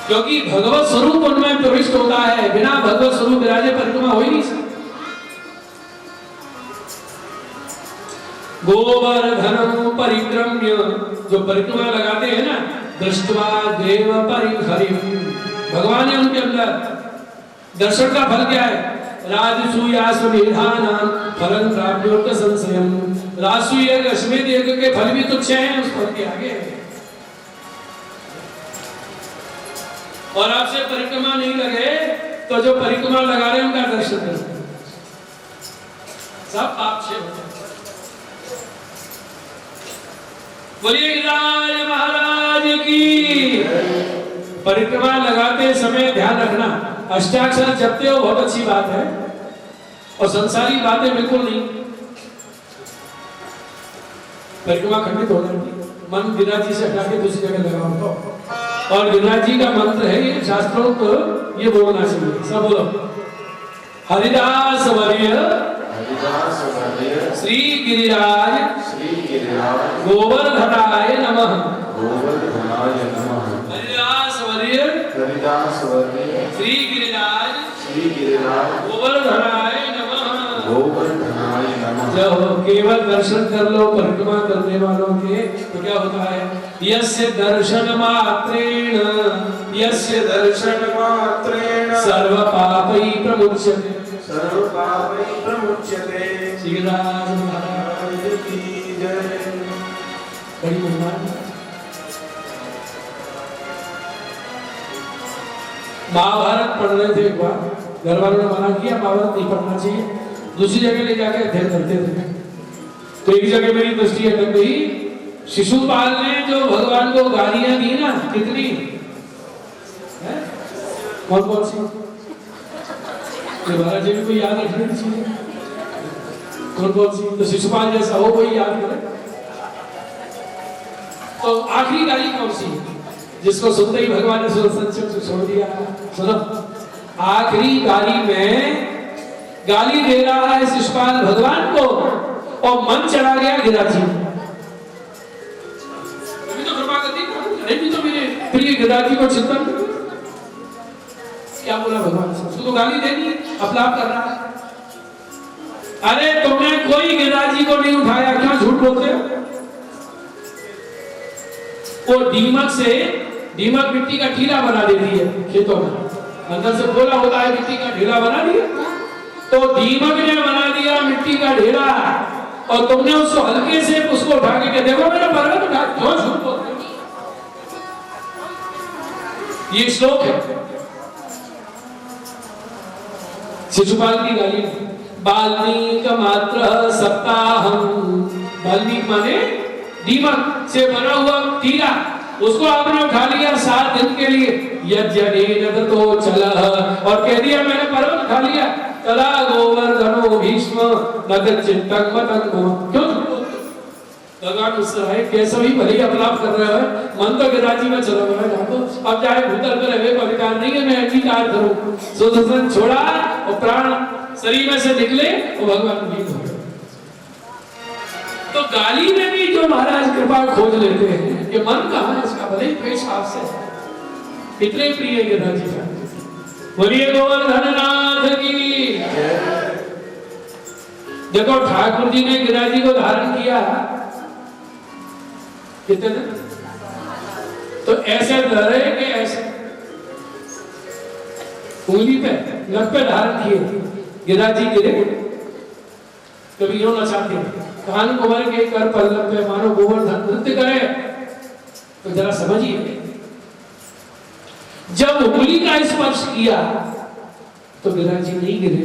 क्योंकि भगवत स्वरूप उनमें प्रविष्ट होता है, बिना भगवत स्वरूप विराजे परिक्रमा हो ही नहीं सकती। गोवर्धनम परिक्रम्य, जो परिक्रमा लगाते हैं ना, दृष्ट्वा देव परिहरिम, भगवान है उनके अंदर। दर्शन का फल क्या है? राजसूयाश्वमेधानां फलं प्राप्योक्त संशयम। राजसूय अश्वमेध यज्ञ के फल भी तुच्छ हैं उस फल के आगे। और आपसे परिक्रमा नहीं लगे तो जो परिक्रमा लगा रहे हैं उनका दर्शन कर सब आपसे हो जाए। बोलिए गिरिराज महाराज की। परिक्रमा लगाते समय ध्यान रखना, अष्टाक्षर जपते हो बहुत अच्छी बात है, और संसारी बातें बिल्कुल नहीं। परिक्रमा खंडित हो जाती है, मन गिरिराज जी से हटा के दूसरी जगह लगाओ तो। और गिरिराज जी का मंत्र है ये, शास्त्रों को ये बोलना चाहिए। सब बोलो। हरिदास वर्य श्री गिरिराज गोवर्धनाय नमः। हरिदास वर्य श्री गिरिराज गोवर्धनाय नमः। जब केवल दर्शन कर लो परिक्रमा करने वालों के तो क्या होता है? यस्य दर्शन मात्रेण सर्व पापै प्रमुच्यते। श्री राज महाराज की जय। बड़ी महिमा। महाभारत पढ़ रहे थे एक बार, घर वालों ने मना किया महाभारत नहीं पढ़ना चाहिए, दूसरी जगह ले जाके अध्ययन करते थे। तो एक जगह मेरी दृष्टि अटक गई, शिशुपाल ने जो भगवान को गालियां दी ना, कितनी है? कौन कौन सी? महाराज जी को याद रखनी चाहिए कौन कौन सी। तो शिशुपाल जैसा हो कोई याद करे। तो आखिरी गाली कौन सी जिसको सुनते ही भगवान ने संक्षेप छोड़ दिया? सुनो, आखिरी गाली में गाली दे रहा है शिशुपाल भगवान को, और मन चला गया गिरिराज जी। अभी तो कृपा करती है, भी तो मेरे प्रिय गिरिराज जी को चिंतन क्या बोला भगवान से? उसको तो गाली देनी, अपलाप कर रहा है। अरे तुमने कोई गिरिराज जी को नहीं उठाया, क्या झूठ बोलते हो? वो दीमक मिट्टी का ढीला बना देती है खेतों में, अंदर से बोला होता है मिट्टी का ढीला बना दिया, तो दीमक ने बना दिया मिट्टी का ढेला, और तुमने उसको हल्के से उसको उठा के देखो मेरा पर्वत उठा। क्यों झूठ बोलते हो? ये श्लोक है शिशुपाल की गाली। बाल्मीक मात्र सप्ताहम, बाल्मीक माने दीमक से बना हुआ ढीला, उसको आपने उठा लिया 7 दिन के लिए। यज्ञ तो चल, और कह दिया मैंने पर्वत उठा लिया। तला गोवर्धनो भीष्म नगचित्तं मतंग। क्यों भगवान मुस्कुराए, कैसा भी भले अपलाप कर रहे हो, मन तो गिरिराज जी में चला गया है। तो अब चाहे भूतल पर रहे को अधिकार नहीं है, मैं अंगीकार करूं। सुदर्शन छोड़ा और प्राण शरीर में से निकले वो भगवान गीत हो गए। तो गाली में भी जो महाराज कृपा खोज लेते हैं कि मन कहाँ है इसका, भले ही पेश आपसे इतने प्रिय गिरिराज जी का। बोलिए गोवर्धननाथ की। देखो ठाकुर जी ने गिरिराज जी को धारण किया कितने दिन? तो ऐसे धरे के ऐसे उंगली पे नख पे धारण किए, गिरिराज जी गिरे, कभी रोना चाहते हैं, कान कुंवर के कर पल्लव पे मानो गोवर्धन नृत्य करे। तो जरा समझिए, जब उंगली का स्पर्श किया तो गिरिराज जी नहीं गिरे।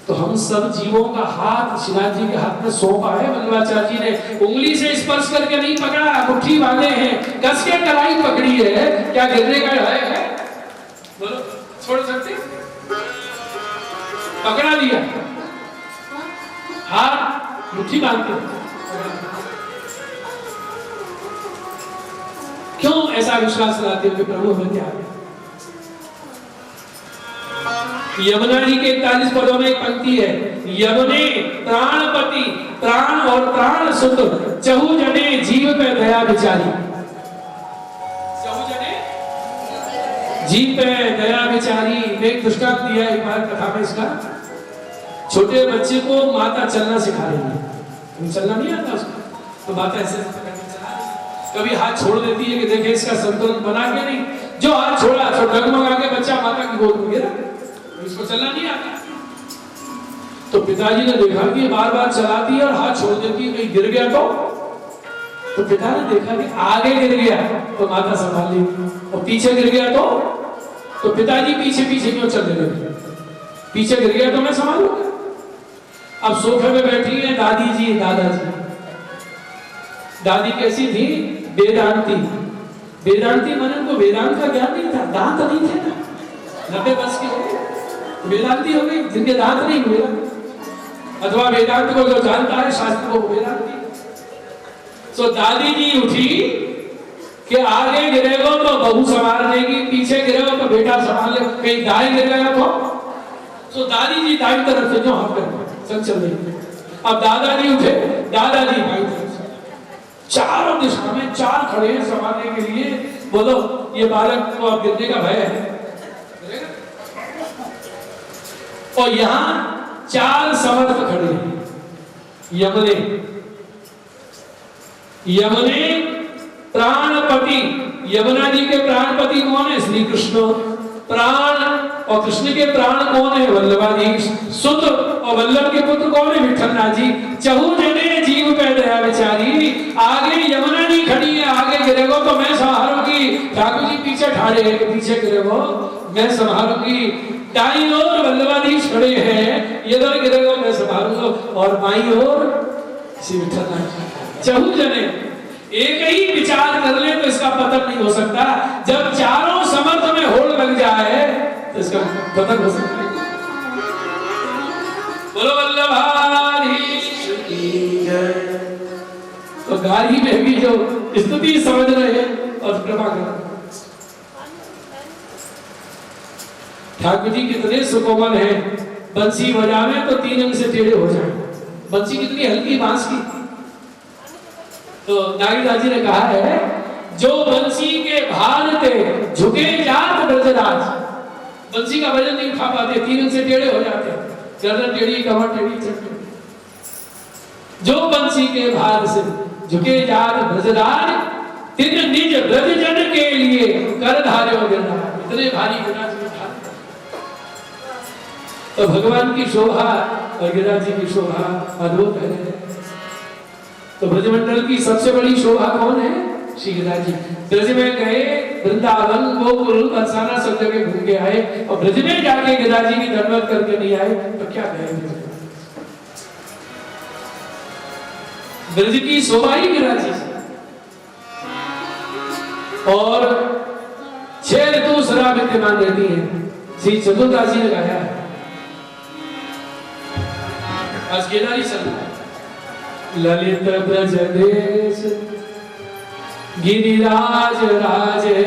तो हम सब जीवों का हाथ श्रीनाथ जी के हाथ में सौंपा है। वल्लभाचार्य जी ने उंगली से स्पर्श करके नहीं पकड़ा, मुट्ठी बांधे हैं, कस के कलाई पकड़ी है। क्या गिरने का है? बोलो, छोड़ सकते? पकड़ा लिया, हाथ मुट्ठी बांधते। क्यों ऐसा विश्वास लाते हो कि प्रभु हमें क्या है? यमुना जी के 41 पदों में एक पंक्ति है, यमुने प्राणपति प्राण और प्राण सुत चहु जने जीव पे दया विचारी। चहु जने जी पे दया बेचारी। मैं एक दृष्टांत दिया एक बार कथा में इसका। छोटे बच्चे को माता चलना सिखा रही है, चलना नहीं आता उसको, तो माता ऐसे कभी हाथ छोड़ देती है कि देखे इसका संतुलन बना के नहीं, जो हाथ छोड़ा तो डगमगा के बच्चा माता की गोद में गिरा, इसको चलना नहीं आता। तो पिताजी ने देखा कि बार बार चलाती है और हाथ छोड़ देती है, कहीं गिर गया तो पिता ने देखा कि आगे गिर गया तो माता संभाल लेगी और पीछे गिर गया तो पिताजी पीछे पीछे क्यों चलने लगे, पीछे गिर गया तो मैं संभालूंगा। अब सोफे में बैठी है दादी जी दादाजी। दादी कैसी थी? वेदांती। वेदांती माने उनको वेदांत का ज्ञान नहीं था, दांत नहीं थे ना, 90 वर्ष के हो गए वेदांती हो गई, जिनके दांत नहीं हुए। अथवा वेदांत को जो जानता है शास्त्र को वेदांती। तो दादी जी उठी कि आगे गिरेगा तो बहू संभाल लेगी, पीछे गिरेगा तो बेटा संभाल ले, कहीं दाएं गिर गया तो दादी जी दाई तरफ से जो हम चल रही। अब दादाजी उठे, दादाजी बाई तरफ से, चारों दिशा में चार खड़े हैं संभालने के लिए। बोलो ये बालक को अब गिरने का भय है। और यहां चार समर्थ खड़े हैं। यमुने प्राणपति, यमुना जी के प्राणपति कौन है? श्री कृष्ण। प्राण और कृष्ण के प्राण कौन है? वल्लभाधीश। सुत और वल्लभ के पुत्र कौन है? विठलनाथ जी। चहु जने जीव पे दया बेचारी। आगे यमुना जी खड़ी है, आगे गिरेगो तो मैं संभालूंगी। ठाकुर जी पीछे ठाड़े हैं, पीछे गिरेगो मैं संभालूंगी। दाईं ओर वल्लभाधीश खड़े हैं, इधर गिरेगो मैं संभालूंगा। और बाईं ओर श्री विठलनाथ जी। चहु जने एक ही विचार कर ले तो इसका पतन नहीं हो सकता। जब चारों समर्थ में होड़ लग जाए तो इसका पतन हो सकता है। बोलो वल्लभाधीश की जय। तो गाड़ी में भी जो स्तुति समझ रहे हैं और कृपा कर। ठाकुर जी कितने सुकोमल हैं, बंसी बजावे तो 3 अंग से टेढ़े हो जाए। बंसी कितनी हल्की बांस की। तो नागीदास जी ने कहा है, जो बंसी के भार थे झुके जात ब्रजराज। बंसी का वजन नहीं उठा पाते, 3 अंग से टेढ़े हो जाते, गर्दन टेढ़ी, कमर टेढ़ी, चट्टी। जो बंसी के भार से झुके जात ब्रजराज, तिन निज ब्रजजन के लिए कर धार्यो गिरधार। इतने भारी गिरिराज में उठा। तो भगवान की शोभा और गिरिराज जी की शोभा अद्भुत है। तो ब्रजमंडल की सबसे बड़ी शोभा कौन है? श्री गिरिराज जी। ब्रज में गए, वृंदावन गोकुल बरसाना सब जगह घूम के आए और ब्रज में जाके गिरिराज जी की दंडवत करके नहीं आए तो क्या कहेंगे? ब्रज की शोभा ही गिरिराज जी। और 6 ऋतु सदा विद्यमान रहती है। श्री चतुर्दास जी ने गाया है। आज गिरिराज चल रहा है। ललित ब्रज देश गिरिराज राजे,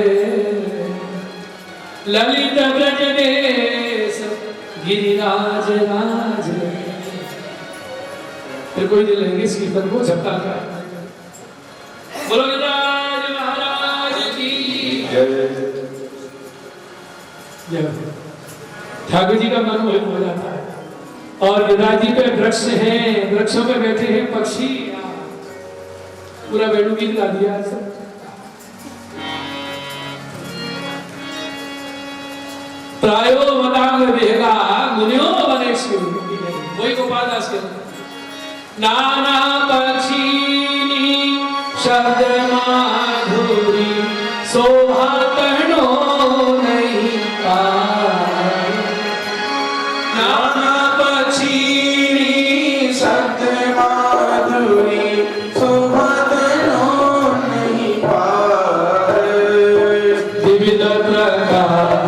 ललित ब्रज देश गिरिराज राजे। फिर कोई दिल लेंगे इस कीर्तन को झपका का। बोलो गिरिराज महाराज की जय। ठाकुर जी का मन मोहित हो जाता है। और गिरिराज जी पे वृक्ष हैं, वृक्षों पे बैठे हैं पक्षी। पूरा वेणु गीत गा दिया सब। प्रायो मदांग वेगा मुनियो वनेषु। वही गोपाल दास के नाना पक्षी शब्द माधुरी शोभा कहनो नहीं पाए। नाना शब्द माधुरी शोभा कहनो नहीं पाए। विविध प्रकार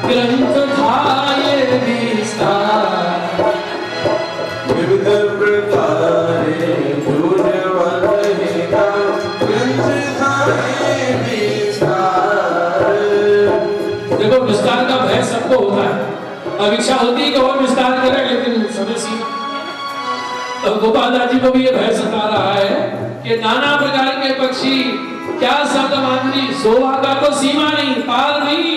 ग्रंथ थाये विस्तार। विविध प्रकार ग्रंथ थाये विस्तार। देखो विस्तार का भय सबको होता है। अब इच्छा होती है कि और विस्तार करें, लेकिन समय सीमा। तो गोपाल दास जी को भी ये भय सता रहा है कि नाना प्रकार के पक्षी, क्या शब्द माधुरी, शोभा का तो सीमा नहीं, पार नहीं,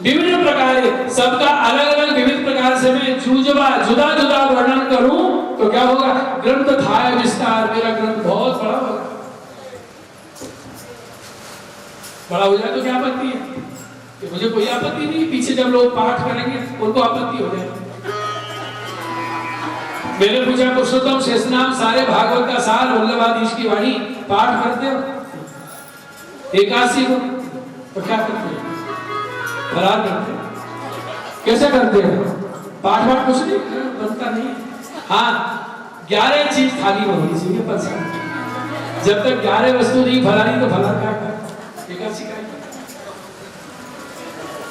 विभिन्न प्रकार, सबका अलग अलग विविध प्रकार से मैं जुदा जुदा वर्णन करूं तो क्या होगा? ग्रंथ था विस्तार, मेरा ग्रंथ बहुत बड़ा होगा। बड़ा हो जाए तो क्या आपत्ति है? कि मुझे कोई आपत्ति नहीं, पीछे जब लोग पाठ करेंगे उनको आपत्ति हो जाएगी। मैंने पूछा, पुरुषोत्तम शेषनाम सारे भागवत का सार वल्लभाधीश की वाणी पाठ करते हो 81 को, तो क्या करते हो? फरार करते हो। कैसे करते हो? पाठ वाठ कुछ नहीं बनता नहीं। हाँ, 11 चीज थाली में होनी चाहिए पर जब तक 11 वस्तु नहीं फरारी तो फरार क्या कर? एकादशी का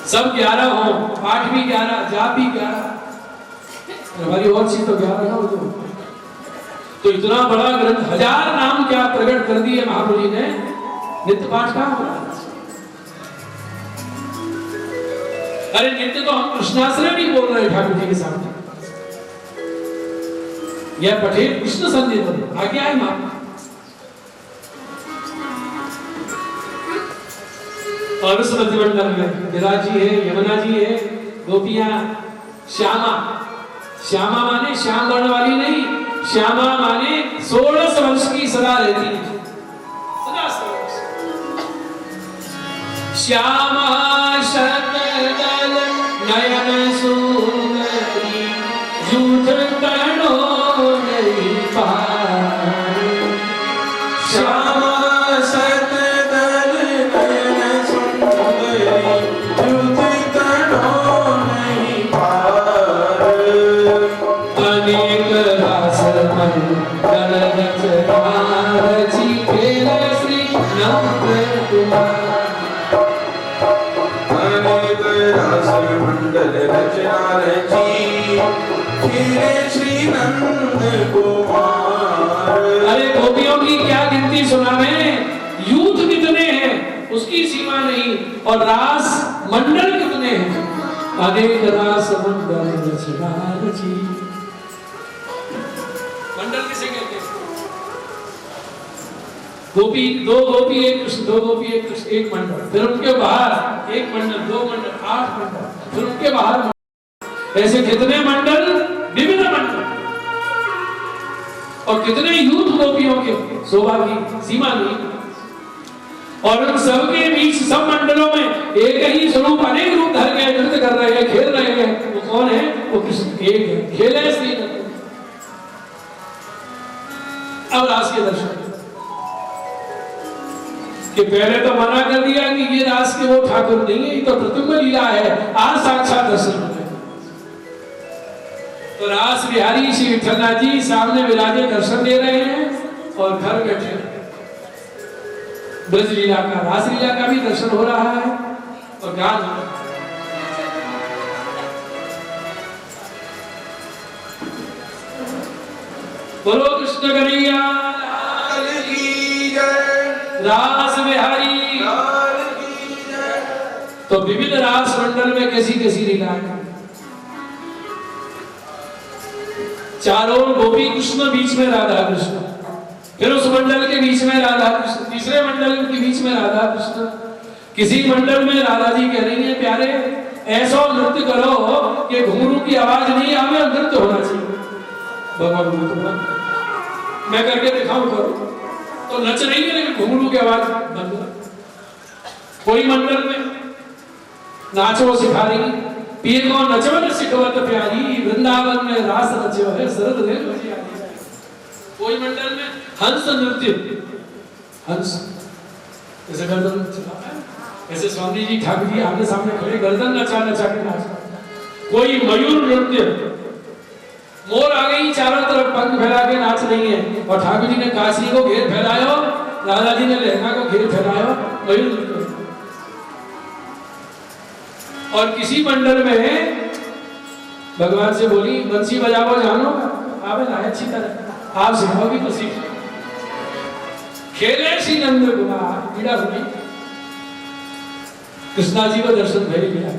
सब 11 हो, पाठ भी 11, जाप भी 11, हमारी और चीज तो 11 ना हो तो इतना बड़ा ग्रंथ 1000 नाम क्या प्रकट कर दिए महाप्रभु जी ने, नित्य पाठ कहाँ हो रहा? अरे नित्य तो हम कृष्णाश्रय नहीं बोल रहे ठाकुर जी के सामने, यह पठेल कृष्ण संदेश आज्ञा है मां। और उस मंत्रिमंडल में विराज जी है, यमुना जी है, गोपियां, श्यामा, श्यामा माने श्याम वर्ण वाली नहीं, श्यामा माने 16 वर्ष की सदा रहती है, सदा श्यामा शतदल नयन सुंदरी जूझ तनो नहीं पार। श्यामा शतदल नयन सुंदरी जूझ तनो नहीं पार। अनेक रास मंडल रचना रची खेल श्री नंद कुमार। मंडल रचना रची खेल श्री नंद कुमार। अरे गोपियों की क्या गिनती सुनावे, यूथ कितने हैं उसकी सीमा नहीं, और रास मंडल कितने हैं, अनेक रास मंडल रचना रची। मंडल किसे कहते हैं? गोपी, 2 गोपी 1 कृष्ण, 2 गोपी 1 कृष्ण, 1 मंडल, फिर उनके बाहर 1 मंडल, 2 मंडल, 8 मंडल, फिर उनके बाहर ऐसे कितने मंडल, विभिन्न मंडल, और कितने यूथ गोपियों के शोभा की सीमा नहीं। और उन सबके बीच सब मंडलों में एक ही स्वरूप अनेक रूप धर के नृत्य कर रहे हैं, खेल रहे हैं। वो कौन है? वो कृष्ण एक है, खेले श्री नंद। अब रास के दर्शन कि पहले तो मना कर दिया कि ये रास के वो ठाकुर नहीं है, ये तो प्रतिबिंब लीला है, आज साक्षात दर्शन होते। तो रास बिहारी श्री विठलनाथ जी सामने विराजे दर्शन दे रहे हैं और घर बैठे ब्रज लीला का, रास लीला का भी दर्शन हो रहा है और गान हो रहा है। बोलो कृष्ण कन्हैया लाल की जय, रास बिहारी लाल की जय। तो विविध रास मंडल में कैसी कैसी लीला है, चारों गोपी कृष्ण, बीच में राधा कृष्ण, फिर उस मंडल के बीच में राधा कृष्ण, तीसरे मंडल के बीच में राधा कृष्ण। किसी मंडल में राधा जी कह रही है, प्यारे ऐसा नृत्य करो कि घुंघरू की आवाज नहीं आवे और नृत्य होना चाहिए। भगवान मैं करके दिखाऊं करो, तो नच रही है लेकिन घुंघरू की आवाज बंद। कोई मंडल में नाचो सिखा रही, पीर को नचवन सिखवत प्यारी, वृंदावन में रास नचो है शरद रे बजी आई। कोई मंडल में हंस नृत्य, हंस ऐसे गर्दन चलाता है, ऐसे स्वामी जी ठाकुर जी आमने सामने खड़े गर्दन नचा नचा के नाच। कोई मयूर नृत्य, मोर आ गई चारों तरफ पंख फैला के नाच रही है, और ठाकुर जी ने काशी को घेर फैलायो, राधा जी ने लहंगा को घेर फैलायो, मयूर नृत्य। और किसी मंडल में भगवान से बोली, बंसी बजाओ जानो, आप अच्छी तरह आप सिखाओगी तो सीख। खेले श्री नंद कुमार, पीड़ा हुई कृष्णा जी को दर्शन भेज गया।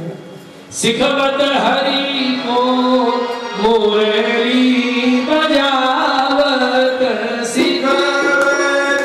सिखवत हरि को मुरली बजावत, सिखवत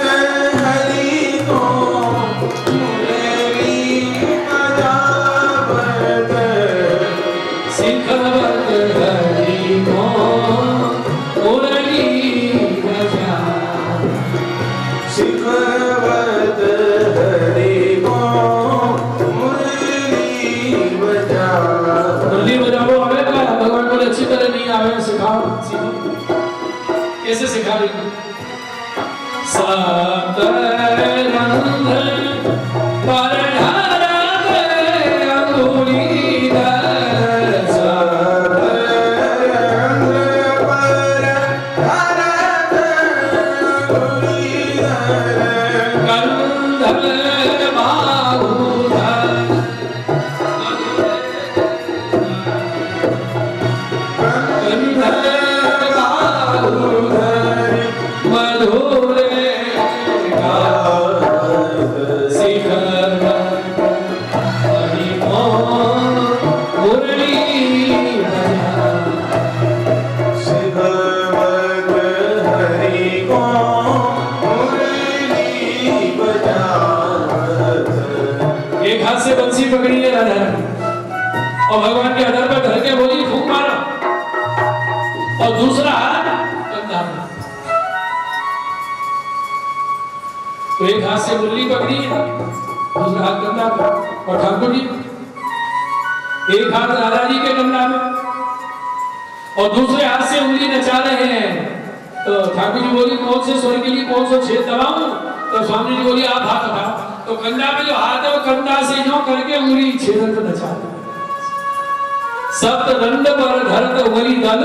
शिखर हरि मोर मुरली बजा शिववत हरि को मुरली बजावत। एक हाथ से बंसी पकड़ी है राधा रानी और भगवान के अधर पर धर के बोली फूंक मारो और दूसरा हाथ कंधा में। तो एक हाथ से मुरली पकड़ी है दूसरा हाथ कंधा पे और ठाकुर जी एक हाथ राधा जी के कंधा में और दूसरे हाथ से उंगली नचा रहे हैं। तो ठाकुर जी बोली कौन से स्वर के लिए कौन सा छेद दबाऊं? तो स्वामी जी बोली आप हाथ उठाओ। तो कंधा में जो हाथ है वो कंधा से जो करके उंगली छेदन को नचा दे। सप्त दंड पर धरत उंगली दल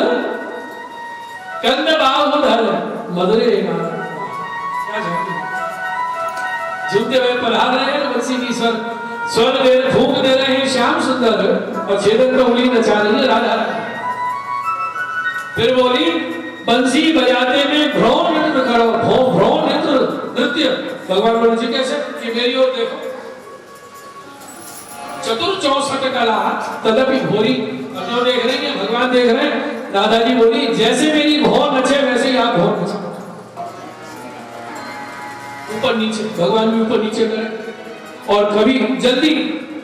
कंद बाहु धर मधुरे नाथ। क्या जानते झूमते हुए पढ़ा रहे हैं बंसी की स्वर दे फूंक दे रहे हैं श्याम सुंदर और छेदन को उंगली नचा रही है राधा। फिर बोली बंसी बजाते में भ्रौण नृत्य करो। भ्रौण नृत्य भगवान बोले जी कैसे कि मेरी ओर देखो। चतुर 64 कला तदपि भोरी अर्जुन देख रहे हैं भगवान देख रहे हैं। दादाजी बोली जैसे मेरी भौं नचे वैसे ही आप भौं नचे। ऊपर नीचे भगवान भी ऊपर नीचे करे और कभी जल्दी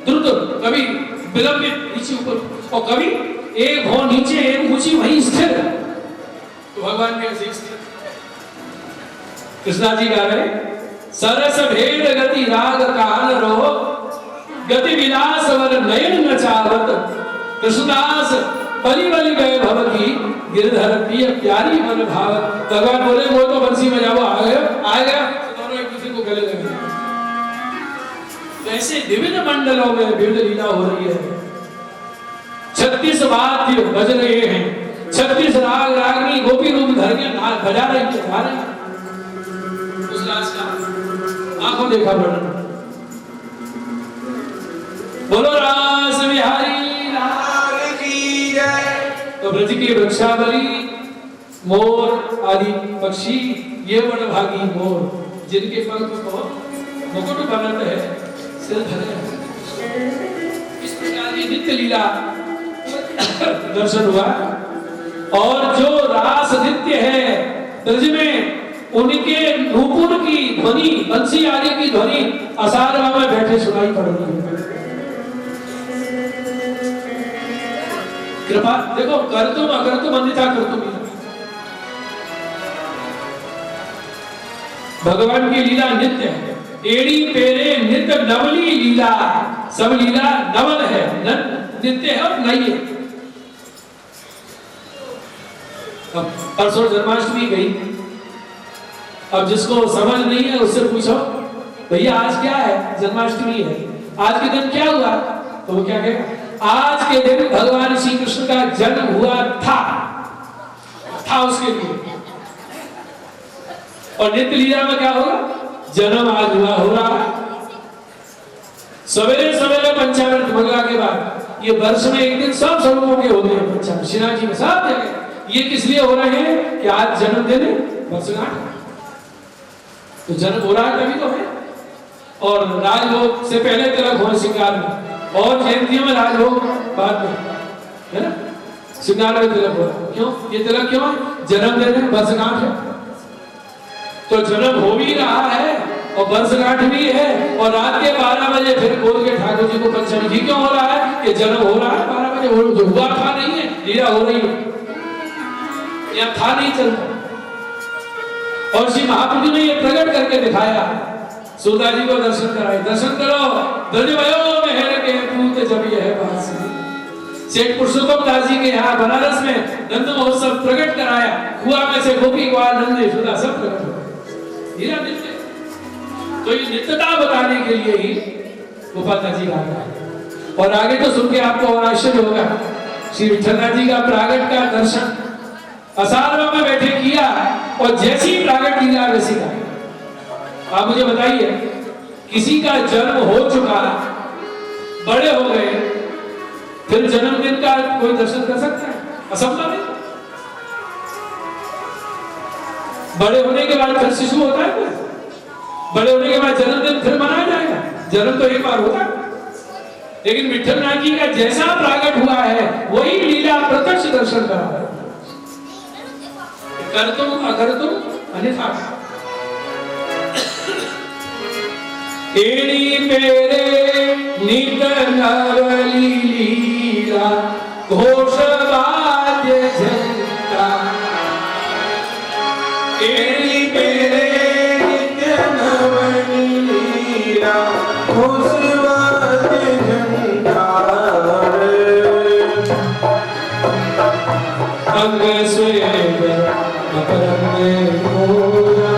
द्रुत कभी विलंबित नीचे ऊपर और कभी एक भौं नीचे एक ऊंची वहीं स्थिर। तो भगवान भी ऐसे स्थिर। कृष्णा जी गा रहे सरस भेद गति राग काल रो गति विलास वर नयन नचावत कृष्णदास बलि बलि वैभव की गिरधर प्रिय प्यारी मन भावत। भगवान बोले वो तो बंसी बजाओ आ गया दोनों एक दूसरे को गले लगे। ऐसे विभिन्न मंडलों में विविध लीला हो रही है। 36 वाद्य बज रहे हैं 36 राग रागनी गोपी रूप धर के बजा रही है गा रही है। उस राज का आंखों देखा वर्णन। बोलो रास बिहारी लाल की जय। तो ब्रज की वृक्षावली मोर आदि पक्षी ये वनभागी मोर जिनके पंख को मुकुट बनत है सिर धरे। इस प्रकार की नित्य लीला दर्शन हुआ। और जो रास नृत्य है ब्रज में उनके नूपुर की ध्वनि बंसी आदि की ध्वनि असारवा में बैठे सुनाई पड़ रही है। कृपा देखो कर तुम अगर तुम अन्यथा कर तुम। भगवान की लीला नित्य है। एड़ी पेरे नित्य नवली लीला सब लीला नवल है नित्य है और नई है। अब परसों जन्माष्टमी गई। अब जिसको समझ नहीं है उससे पूछो भैया आज क्या है? जन्माष्टमी है। आज के दिन क्या हुआ? तो वो क्या कहेगा आज के दिन भगवान श्री कृष्ण का जन्म हुआ था उसके लिए। और नित्य लीला में क्या होगा? जन्म आज हुआ हो रहा है। सवेरे सवेरे पंचामृत मंगला के बाद ये वर्ष में एक दिन सब स्वरूपों के होते हैं पंचामृत श्रीनाथ जी में सब जगह। ये किस लिए हो रहे हैं कि आज जन्मदिन वर्षगांठ। तो जन्म हो रहा है तभी तो है। और राजभोग से पहले तिलक हो श्रृंगार में और जयंतियों में राजभोग बाद में है ना। श्रृंगार में तिलक हो क्यों? ये तिलक क्यों है? जन्मदिन है वर्षगांठ है। तो जन्म हो भी रहा है और वर्षगांठ भी है। और रात के 12 बजे फिर बोल के ठाकुर जी को पंचमी जी क्यों हो रहा है कि जन्म हो रहा है 12 बजे। जो हुआ था नहीं है लीला हो रही है या था नहीं चलता। और श्री महाप्रभु ने ये प्रकट करके दिखाया। सुधा जी को दर्शन कराए दर्शन करो ब्रज भयो मेहर के पूत जब यह बात सेठ पुरुषोत्तम दास जी के यहाँ बनारस में नंद महोत्सव प्रकट कराया। हुआ में से गोपी ग्वाल नंद यशोदा सब प्रकट हो गए। नित्य तो ये नित्यता बताने के लिए ही गोपाल दास जी आ रहा है। और आगे तो सुन के आपको और आश्चर्य होगा। श्री विठलनाथ जी का प्रागट का दर्शन असारवा में बैठे किया और जैसी प्रागट लीला वैसी का। आप मुझे बताइए किसी का जन्म हो चुका बड़े हो गए फिर जन्मदिन का कोई दर्शन कर सकता है? असंभव है। बड़े होने के बाद फिर शिशु होता है कोई? बड़े होने के बाद जन्मदिन फिर मनाया जाएगा? जन्म तो एक बार होता है, लेकिन विठल नाथ जी का जैसा प्रागट हुआ है वही लीला प्रत्यक्ष दर्शन करा है। कर तुम अगर तुम अन्यथा एड़ी पेरे नित नवली लीला घोष वाद्य झंका। एड़ी पेरे नित्य नवनी लीला घोष वाद्य झंकार। अंग स्वेद मकरंद मोरा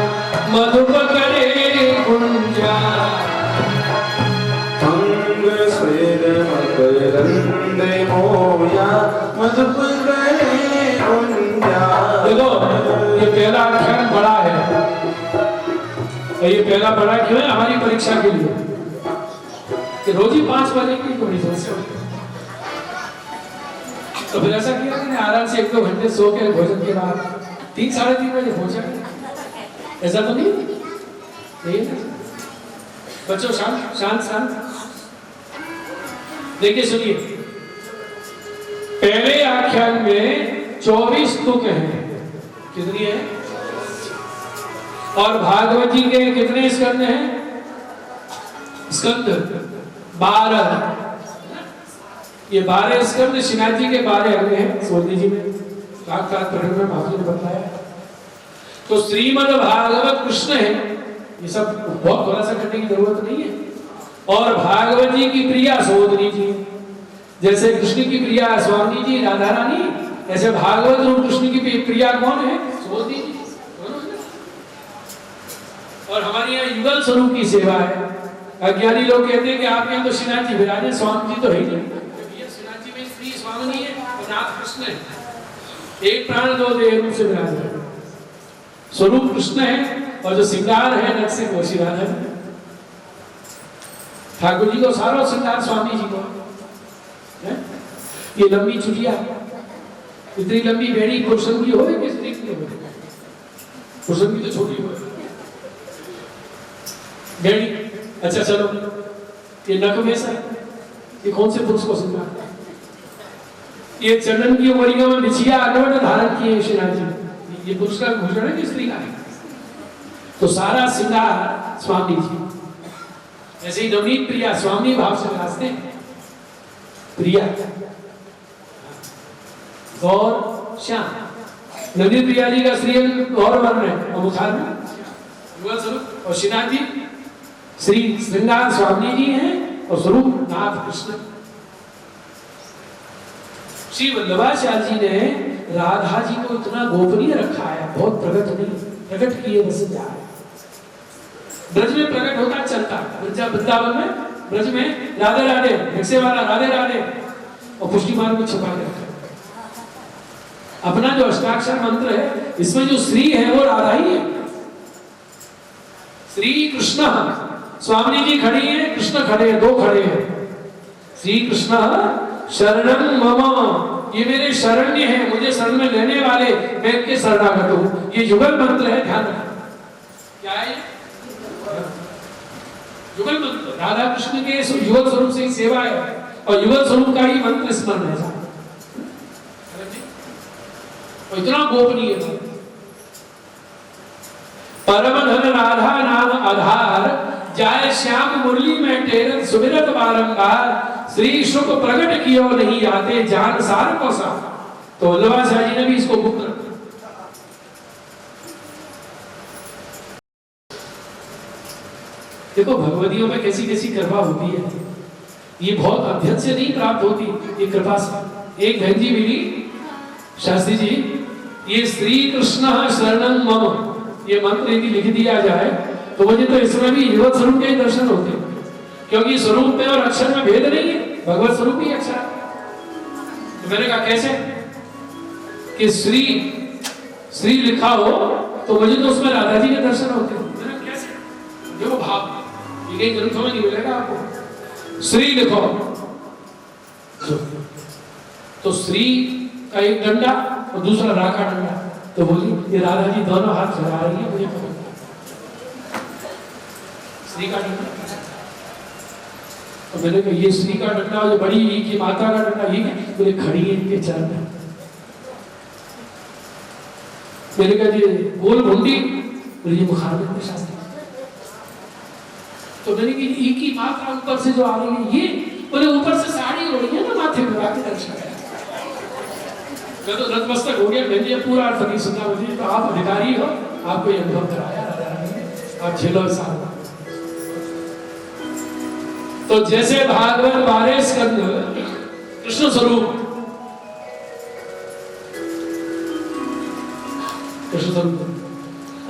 मधुप करे कुंजा। अंग स्वेद मकरंद मोया मधुप करे कुंजा। देखो ये पहला अक्षर बड़ा है, और ये पहला बड़ा क्यों है? हमारी परीक्षा के लिए कि रोज ही 5 बजे की बड़ी समस्या होती है। तो फिर ऐसा किया कि आराम से 1-2 घंटे सो के भोजन के बाद 3-3:30 बजे भोजन, ऐसा तो नहीं है ना? बच्चों शांत शांत शांत देखिए सुनिए, पहले आख्यान में 24 तुक हैं। कितनी है? और भागवत जी के कितने स्कंद हैं? स्कंद 12। ये 12 स्कंद श्रीनाथ जी के 12 अंग हैं। सोनी जी में साक्षात प्रकरण में महाराज ने बताया। तो श्रीमद् भागवत कृष्ण है, ये सब बहुत थोड़ा सा करने की जरूरत नहीं है। और भागवत जी की प्रिया सोदनी जी, जैसे कृष्ण की प्रिया स्वामी जी राधा रानी, ऐसे भागवत रूप कृष्ण की प्रिया कौन है? सोदनी जी। और हमारे यहाँ युगल स्वरूप की सेवा है। अज्ञानी लोग कहते हैं कि आपके यहाँ तो श्रीनाथ जी विराजे, स्वामी जी तो है ही नहीं। श्रीनाथ जी में स्त्री स्वामी है और नाथ कृष्ण है, एक प्राण 2 देह रूप से विराजे। स्वरूप कृष्ण है और जो श्रृंगार है नट से वो श्री राधा है। ठाकुर जी को सारा श्रृंगार स्वामी जी को है। ये लंबी चुटिया, इतनी लंबी बेड़ी पुरुषन की हो कि स्त्री की हो? पुरुषन की तो छोटी हो बेड़ी। अच्छा चलो, ये नख में सर, ये कौन से पुरुष को श्रृंगार? ये चंदन की उमरियों में बिछिया अनवट धारण किए श्रीनाथ जी, ये पुरुष का भूषण है कि स्त्री का? तो सारा श्रृंगार स्वामी जी। ऐसे ही नवनीत प्रिया स्वामी भाव से विराजते हैं। प्रिया गौर श्याम, नवनीत प्रिया जी का श्री गौर वर्ण है और मुखार में युगल स्वरूप। और श्रीनाथ जी श्री श्रृंगार स्वामी जी हैं और स्वरूप नाथ कृष्ण। श्री वल्लभाचार्य जी ने राधा जी को इतना गोपनीय रखा है, बहुत प्रकट नहीं, प्रकट किए बस जा रहे। ब्रज में प्रकट होता चलता, वृंदावन में ब्रज में राधे राधे, रिक्शे वाला राधे राधे, और पुष्टि मार्ग को छुपा के रखा। अपना जो अष्टाक्षर मंत्र है, इसमें जो श्री है वो राधा ही है। श्री कृष्ण, स्वामी जी खड़ी है, कृष्ण खड़े हैं, 2 खड़े हैं। श्री कृष्ण शरणं मम, ये मेरे शरण्य है, मुझे शरण में लेने वाले, मैं इनके शरणागत हूं। ये युगल मंत्र है, ध्यान रखना। क्या है युगल मंत्र? राधा कृष्ण के युगल स्वरूप से ही सेवा है और युगल स्वरूप का ही मंत्र स्मरण है। और इतना गोपनीय है। परम धन राधा नाम आधार, जाय श्याम मुरली में टेरन सुमिरत बारंबार। श्री शुक प्रकट कियो नहीं आते, जान सार को सा। तो वल्लभाचार्य जी ने भी इसको गुप्त रखा। देखो भगवतियों में कैसी कैसी कृपा होती है, ये बहुत अध्ययन से नहीं प्राप्त होती, ये कृपा से। एक बहन जी मिली, शास्त्री जी, ये श्री कृष्ण शरणं मम, ये मंत्र यदि लिख दिया जाए तो मुझे तो इसमें भी युगल स्वरूप के दर्शन होते हैं, क्योंकि स्वरूप में और अक्षर में भेद नहीं है, भगवत स्वरूप ही अक्षर। तो मैंने कहा कैसे? कि श्री श्री लिखा हो तो मुझे तो उसमें राधा जी के दर्शन होते हैं। मैंने कैसे? देखो भाव, ये कहीं ग्रंथों में नहीं मिलेगा आपको। श्री लिखो तो श्री का एक डंडा और दूसरा रा का डंडा, तो बोली ये राधा जी दोनों हाथ चला रही है, मुझे पता श्री का डंडा। तो मैंने कहा ये श्री का डंडा जो बड़ी की माता का डंडा ये बोले खड़ी है इनके चरण। मैंने कहा जी गोल घुंडी बोले ये मुखारबिंद शास्त्री। तो मैंने कहा एक ही माता ऊपर से जो आ रही है ये बोले ऊपर से साड़ी ओढ़ी है ना माथे पे आके दर्शन है। मैं तो नतमस्तक हो गया। मैंने पूरा अर्थ नहीं सुना। मुझे तो आप अधिकारी हो आपको ये अनुभव कराया आप झेलो साथ। तो जैसे भागवत 12 स्कंद कृष्ण स्वरूप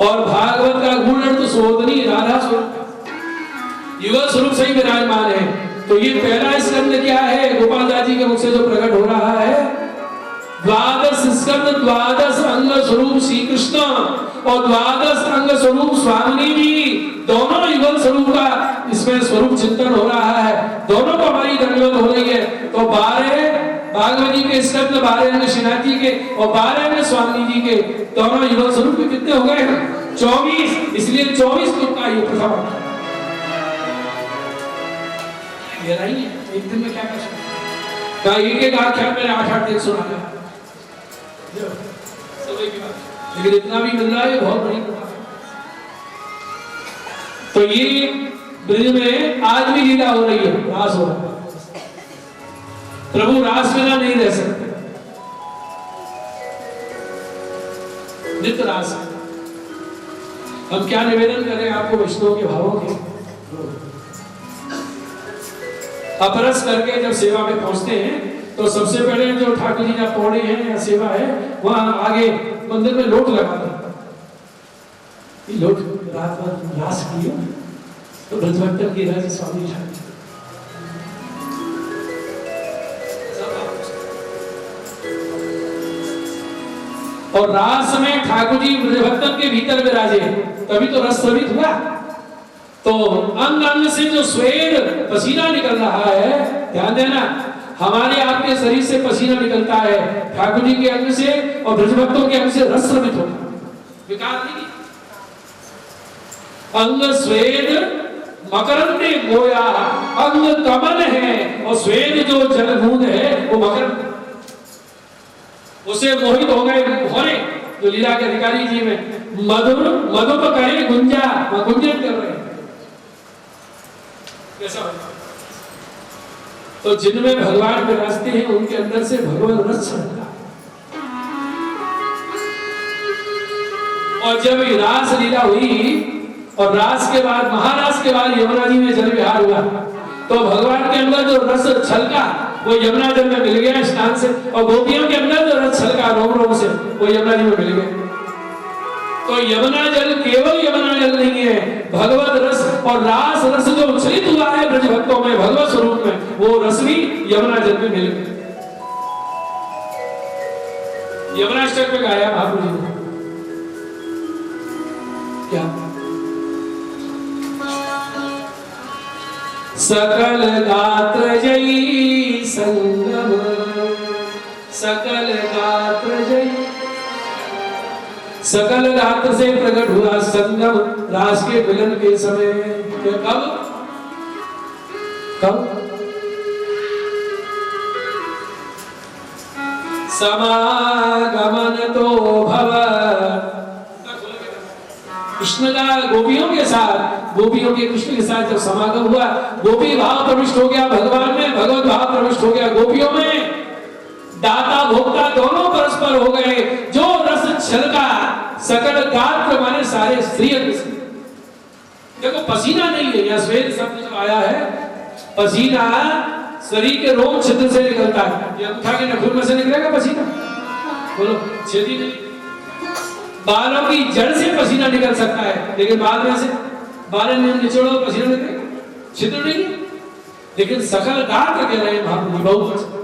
और भागवत का गुण अर्थ सोदनी राधा स्वरूप युगल स्वरूप सही विराजमान है। तो ये पहला स्कंद क्या है गोपाल दास जी के मुख से जो प्रकट हो रहा है 12 स्कंद 12 अंग स्वरूप श्री कृष्ण और 12 अंग स्वरूप स्वामिनी जी दोनों युगल स्वरूप का इसमें स्वरूप चिंतन हो रहा है। दोनों को हमारी दंडवत हो रही है। तो 12 भागवत जी के स्कंद 12 अंग श्रीनाथ जी के और 12 अंग स्वामिनी जी के दोनों युगल स्वरूप के कितने हो गए 24। इसलिए 24 तुक का ये प्रथम ये रही है। एक दिन में क्या कर सकते हैं एक एक आख्यान मैंने 8-8 दिन सुना है लेकिन इतना भी मिल रहा है बहुत बड़ी बात है। तो ये ब्रज में आज भी लीला हो रही है रास हो रहा है। प्रभु रास बिना नहीं रह सकते नित्य रास। हम क्या निवेदन करें आपको वैष्णव के भावों के अपरस करके जब सेवा में पहुंचते हैं तो सबसे पहले जो ठाकुर जी का पौड़ी है या सेवा है वहां आगे मंदिर में लोट लगाते हैं। लोट रात भर रास किया तो ब्रजभक्तन की राज स्वामी ठाकुर और रास में ठाकुर जी ब्रजभक्तन के भीतर विराजे तभी तो रस स्रवित हुआ। तो अंग अंग से जो स्वेद पसीना निकल रहा है ध्यान देना हमारे आपके शरीर से पसीना निकलता है ठाकुर जी के अंग से और ब्रजभक्तों के अंग से रस स्रवित होता है विकार नहीं। अंग स्वेद मकरंद ने गोया अंग कमल है और स्वेद जो जलबूंद है वो मकरंद उसे मोहित हो गए भोरे जो लीला के अधिकारी जी में मधुर मधुप करे गुंजा गुंजन कर रहे हैं कैसा होगा। तो जिनमें भगवान विराजते हैं उनके अंदर से भगवान रस चलता है। और जब रास लीला हुई और रास के बाद महारास के बाद यमुना जी में जल विहार हुआ तो भगवान के अंदर जो रस छलका वो यमुना जल में मिल गया स्नान से और गोपियों के अंदर जो रस छलका रोम रोम से वो यमुना जी में मिल गया। तो यमुना जल केवल यमुना जल नहीं है भगवत रस और रास रस जो उच्छलित हुआ है ब्रज भक्तों में भगवत स्वरूप में वो रस भी यमुना जल में मिल गया। यमुनाष्टक में गाया महाप्रभु जी ने क्या सकल गात्र जयी संगम सकल गात्र जयी सकल गात्र से प्रकट हुआ संगम रास के मिलन के समय कब कब समागमन तो भव कृष्ण का गोपियों के साथ गोपियों के कृष्ण के साथ जब समागम हुआ गोपी भाव प्रविष्ट हो गया भगवान में भगवत भाव प्रविष्ट हो गया गोपियों में दाता भोक्ता दोनों परस्पर हो गए जो रस छलका सकल गात्र माने सारे स्त्रिय देखो पसीना नहीं है यहाँ श्वेत शब्द जो आया है पसीना शरीर के रोम छिद्र से निकलता है ये अंगूठा के नखून में से निकलेगा पसीना बोलो छेदी नहीं बालों की जड़ से पसीना निकल सकता है लेकिन बाद में से बाल निचोड़ो पसीना निकलेगा छिद्र नहीं लेकिन सकल गात्र कह रहे हैं महाप्रभु बहुत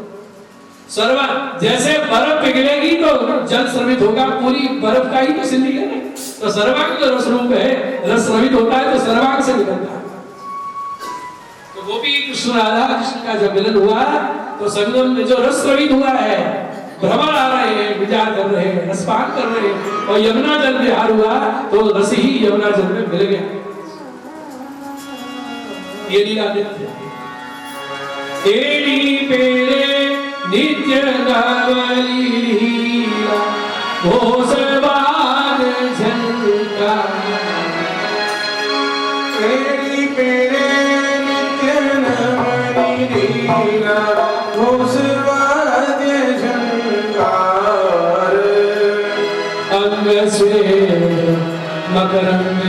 सर्व जैसे बर्फ पिघलेगी तो जल स्रवित होगा पूरी बर्फ का ही तो सिंधी है ना तो सर्वांग जो रस रूप है रस स्रवित होता है तो सर्वांग से निकलता है। तो गोपी कृष्ण राधा कृष्ण का जब मिलन हुआ तो संगम में जो रस स्रवित हुआ है भ्रमण आ रहे हैं विचार कर रहे हैं रसपान कर रहे हैं और यमुना जल विहार हुआ तो रस ही यमुना जल में मिल गया। ये लीला नित्य एड़ी पेड़े नित्य नवली लीला घोषवाद झंका एड़ी पेड़े नित्य नवली लीला घोषवाद झंकार अंग से मकरंद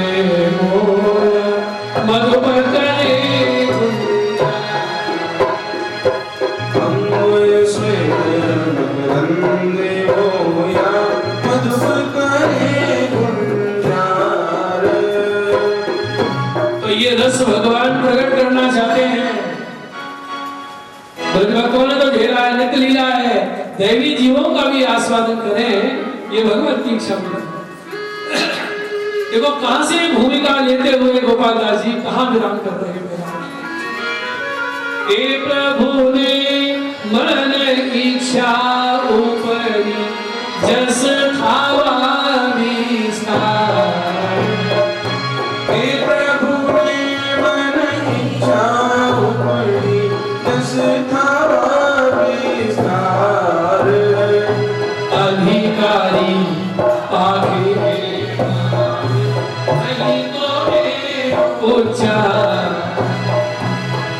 मोर मधुपतले तो ये रस भगवान प्रकट करना चाहते हैं। भक्तों ने तो झेला है, नित्य लीला है, दैवी जीवों का भी आस्वादन करें, ये भगवत की इच्छा है। देखो कहां से भूमिका लेते हुए गोपाल दास जी कहां विराम कर रहे हैं। हे प्रभु ने मन इच्छा ऊपरी जस थावा विस्तार। हे प्रभु ने मन इच्छा ऊपरी जस थावा विस्तार। अधिकारी आगे नहीं तो उच्चार।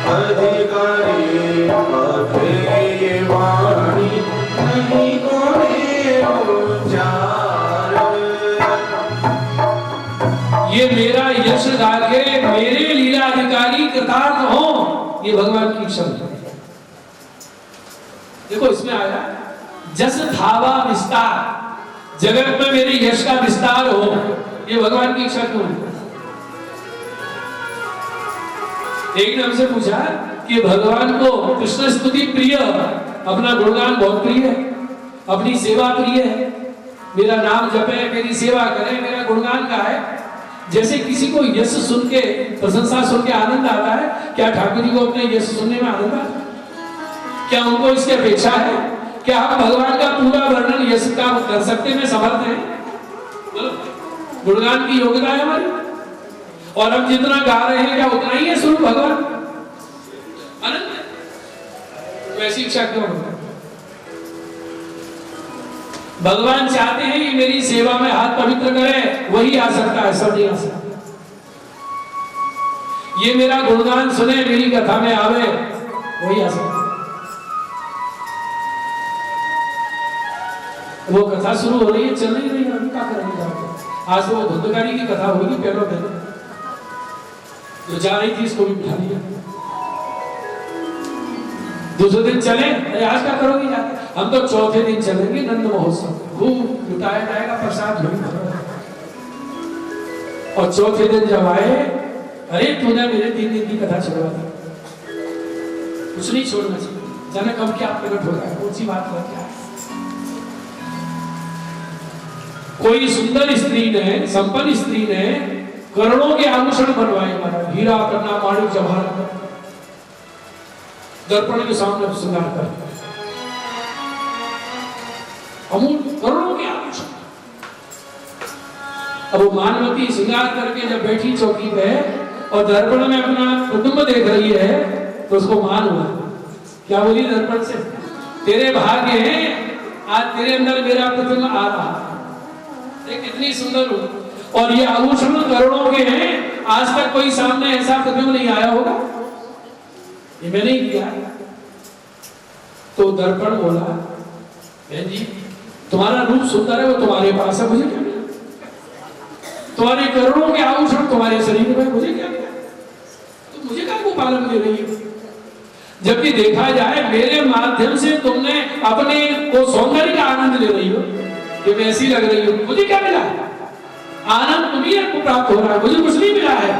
अधिकारी आगे ये वाणी नहीं कोई उच्चार। ये मेरा यश गाके मेरे लीला अधिकारी कृतार्थ हो, ये भगवान की इच्छा है। देखो इसमें आया जस धावा विस्तार, जगत में मेरे यश का विस्तार हो, ये भगवान की इच्छा क्यों है? एक ने हमसे पूछा कि भगवान को कृष्ण स्तुति प्रिय, अपना गुणगान बहुत प्रिय है, अपनी सेवा प्रिय है, मेरा नाम जपे, मेरी सेवा करे, मेरा गुणगान गाए। जैसे किसी को यश सुन के, प्रशंसा सुन के आनंद आता है, क्या ठाकुर जी को अपने यश सुनने में आनंद आता है? क्या उनको इसकी अपेक्षा है? क्या हम भगवान का पूरा वर्णन यश का कर सकते में समर्थ हैं? गुणगान की योग्यता है हमारी, और हम जितना गा रहे हैं क्या उतना ही है स्वरूप भगवान अनंत है। वैसी इच्छा क्यों होता है? भगवान चाहते हैं कि मेरी सेवा में हाथ पवित्र करे, वही आ सकता है, सब नहीं आ सकता। ये मेरा गुणगान सुने, मेरी कथा में आवे, वही आ सकता है। वो कथा शुरू हो रही है, चल नहीं रही है, अभी क्या करेंगे जाके? आज वो धुंधकारी की कथा होगी पहले जो जा रही थी, इसको भी बिठा लिया। दूसरे दिन चले, अरे आज क्या करोगे जाके? हम तो चौथे दिन चलेंगे नंद महोत्सव, खूब लुटाया जाएगा प्रसाद और चौथे दिन जब आए, अरे तूने मेरे 3 दिन की कथा छुड़वा दी, कुछ नहीं छोड़ना चाहिए, जाने कब क्या प्रकट हो रहा है, कौन सी बात कर क्या है। कोई सुंदर स्त्री ने, संपन्न स्त्री ने करोड़ों के आभूषण बनवाए, हीरा पन्ना माणिक जवाहरात, दर्पण के सामने श्रृंगार कर, अमूल करोड़ों के आभूषण। अब वो मानवती श्रृंगार करके जब बैठी चौकी पे और दर्पण में अपना कुटुंब देख रही है, तो उसको मान हुआ। क्या बोली दर्पण से? तेरे भाग्य हैं आज तेरे अंदर मेरा प्रतिबिंब आ रहा है, कितनी सुंदर हो। और ये आभूषण करोड़ों के हैं, आज तक कोई सामने ऐसा प्रतिबिंब नहीं आया होगा, ये मैंने ही किया। तो दर्पण बोला, बहन जी तुम्हारा रूप सुंदर है, वो तुम्हारे पास है, मुझे क्या मिला? तुम्हारे करोड़ों के आभूषण तुम्हारे शरीर में, मुझे क्या मिला? तो मुझे क्या को पालन दे रही है? जबकि देखा जाए मेरे माध्यम से तुमने अपने को सौंदर्य का आनंद ले रही हो, कि मैं ऐसी लग रही हूँ, मुझे क्या मिला? आनंद तुम्हें को प्राप्त हो रहा है, मुझे कुछ नहीं मिला है।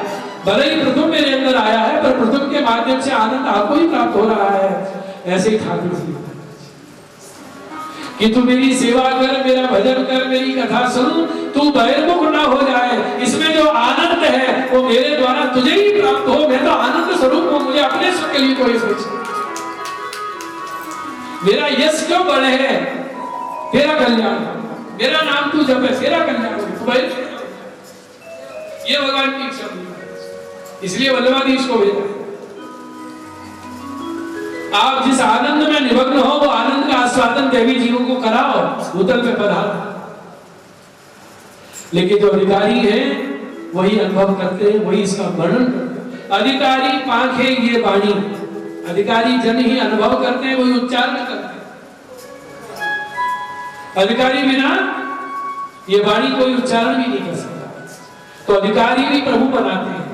भले ही प्रथम मेरे अंदर आया है, पर प्रथम के माध्यम से आनंद आपको ही प्राप्त हो रहा है। ऐसे ही ठाकुर जी कि तू मेरी सेवा कर, मेरा भजन कर, मेरी कथा सुन, तू बहिर्मुख ना हो जाए, इसमें जो आनंद है वो मेरे द्वारा तुझे ही प्राप्त हो। मैं तो आनंद स्वरूप हूँ, मुझे अपने सुख के लिए कोई सोच। मेरा यश क्यों बढ़े है? तेरा कल्याण, मेरा नाम तू जपे, तेरा कल्याण। ये भगवान की इच्छा, इसलिए वल्लभाधीश को भेजा। आप जिस आनंद में निमग्न हो वो आनंद का आस्वादन देवी जीवों को कराओ, भूतल पे पधारो। लेकिन जो अधिकारी हैं वही अनुभव करते हैं, वही इसका वर्णन करते हैं। अधिकारी पांखे ये वाणी, अधिकारी जन ही अनुभव करते हैं, वही उच्चारण करते हैं। अधिकारी बिना ये वाणी कोई उच्चारण भी नहीं कर सकता। तो अधिकारी भी प्रभु बनाते हैं,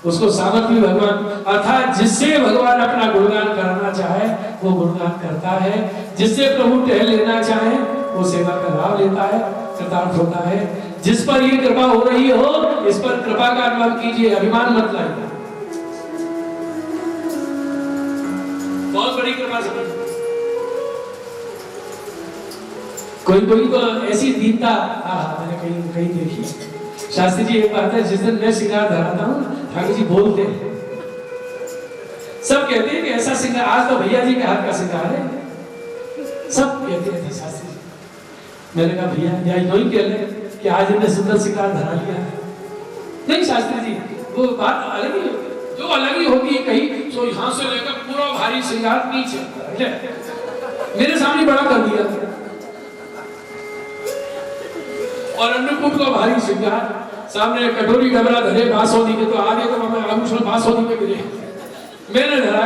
उसको सामर्थ्य भी भगवान, अर्थात जिससे भगवान अपना गुणगान करना चाहे वो गुणगान करता है, जिससे प्रभु टहल लेना चाहे वो सेवा का लाभ लेता है, कृतार्थ होता है। जिस पर ये कृपा हो रही हो इस पर कृपा का अनुभव कीजिए, अभिमान मत लाइए। बहुत बड़ी कृपा समझ। कोई कोई तो ऐसी दीनता मैंने कहीं देखी। शास्त्री जी एक बात है, जिस दिन मैं श्रृंगार धराता हूँ ठाकुर जी बोलते हैं, सब कहते हैं कि ऐसा श्रृंगार, आज तो भैया जी के हाथ का श्रृंगार है, सब कहते हैं शास्त्री जी। मैंने कहा भैया या यूं ही कह ले कि आज इन्हें सुंदर श्रृंगार धरा लिया है। नहीं शास्त्री जी, वो बात अलग ही होती है, जो अलग ही होती है। कहीं तो यहाँ से लेकर पूरा भारी श्रृंगार नीचे मेरे सामने बड़ा कर दिया और अन्नकूट को भारी श्रृंगार, सामने कटोरी डबरा धरे बांसोदी के, तो आगे तो हमें आभूषण बांसोदी के मिले, मैंने धरा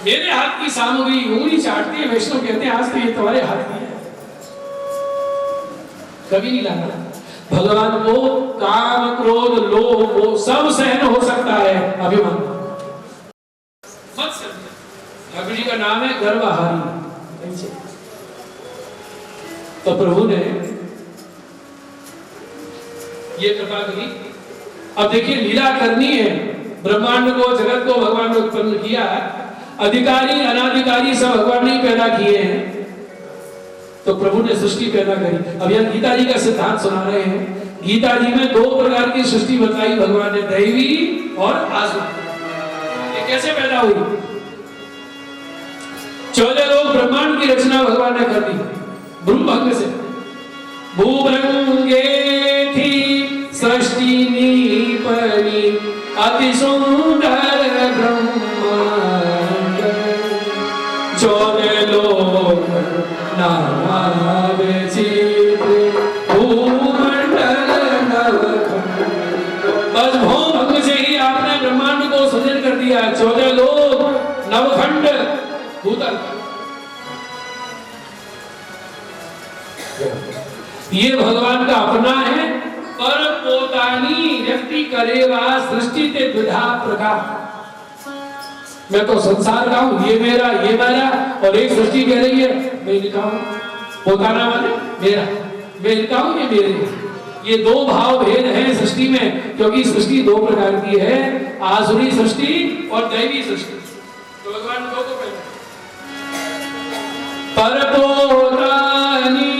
मेरे हाथ की सामग्री उंगली चाटती है। वैष्णव कहते हैं आज तो ये तुम्हारे हाथ की है, कभी नहीं लगा। भगवान को काम क्रोध लोभ वो सब सहन हो सकता है, अभिमान मत समझो। ठाकुर जी का नाम है गर्वहारी। तो प्रभु ने ये कृपा करी। अब देखिए लीला करनी है, ब्रह्मांड को जगत को भगवान ने उत्पन्न किया, अधिकारी अनाधिकारी सब भगवान ने पैदा किए हैं, तो प्रभु ने सृष्टि पैदा करी। अब यहाँ गीता जी का सिद्धांत सुना रहे हैं। गीता जी में दो प्रकार की सृष्टि बताई भगवान ने, दैवी और आसुरी। ये कैसे पैदा हुई? 14 लोग ब्रह्मांड की रचना भगवान ने कर दी भ्रूभंग से। भूभंगे थी सृष्टि नीपनी अति सुंदर ब्रह्मांड, 14 लोग नाना विचित्र भूमंडल नवखंड। बस भूभंग से ही आपने ब्रह्मांड को सृजन कर दिया। 14 लोग नवखंड भूतल। ये भगवान का अपना है, पर पोतानी व्यक्ति करेगा सृष्टि ते द्विधा प्रकार। मैं तो संसार का हूं, ये मेरा और एक सृष्टि कह रही है मैं इनका हूं। पोताना माने मेरा, मैं इनका हूं, ये मेरे। ये दो भाव भेद हैं सृष्टि में, क्योंकि सृष्टि दो प्रकार की है, आसुरी सृष्टि और दैवी सृष्टि। तो भगवान दो को पहले पर पोतानी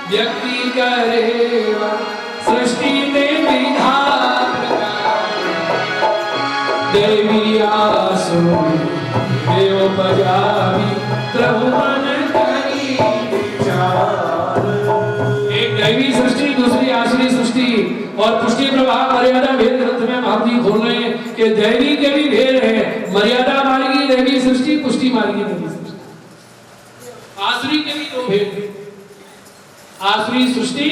व्यक्ति करेगा सृष्टि ते द्विधा देवी आसुरी देव पजावी प्रभु मन करी विचार। एक दैवी सृष्टि, दूसरी आसुरी सृष्टि। और पुष्टि प्रभाव मर्यादा भेद ग्रंथ में महात्मा खोल रहे हैं कि दैवी के भी भेद है, मर्यादा मार्गी दैवी सृष्टि, पुष्टि मार्गी दैवी सृष्टि। आसुरी के भी दो भेद हैं, आसुरी सृष्टि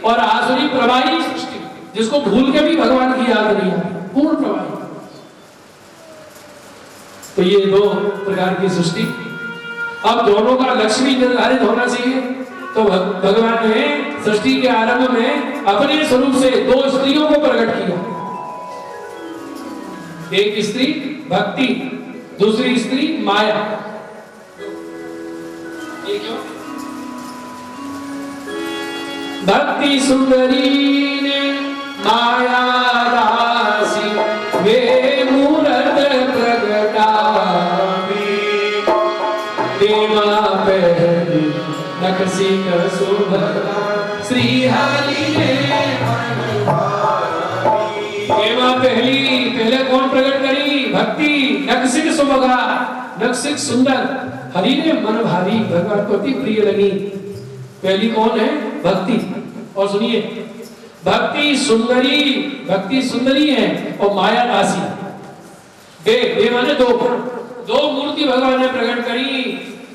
और आसुरी प्रवाही सृष्टि, जिसको भूल के भी भगवान की याद नहीं आती, पूर्ण प्रवाही। तो ये दो प्रकार की सृष्टि। अब दोनों का लक्ष्य भी निर्धारित होना चाहिए। तो भगवान ने सृष्टि के आरंभ में अपने स्वरूप से दो स्त्रियों को प्रकट किया। एक स्त्री भक्ति, दूसरी स्त्री माया। ये क्यों? भक्ति सुंदरी ने माया दासी वे मूरत प्रगटा देवा पहली नखसिक सुभगा श्री हरि ने देवा पहले कौन प्रकट करी? भक्ति नखसिक सुभगा, नखसिक सुंदर, हरि ने मन भारी, भगवान को अति प्रिय लगी। पहली कौन है? भक्ति। और सुनिए, भक्ति सुंदरी है और माया दासी। बे माने दो मूर्ति भगवान ने प्रकट करी।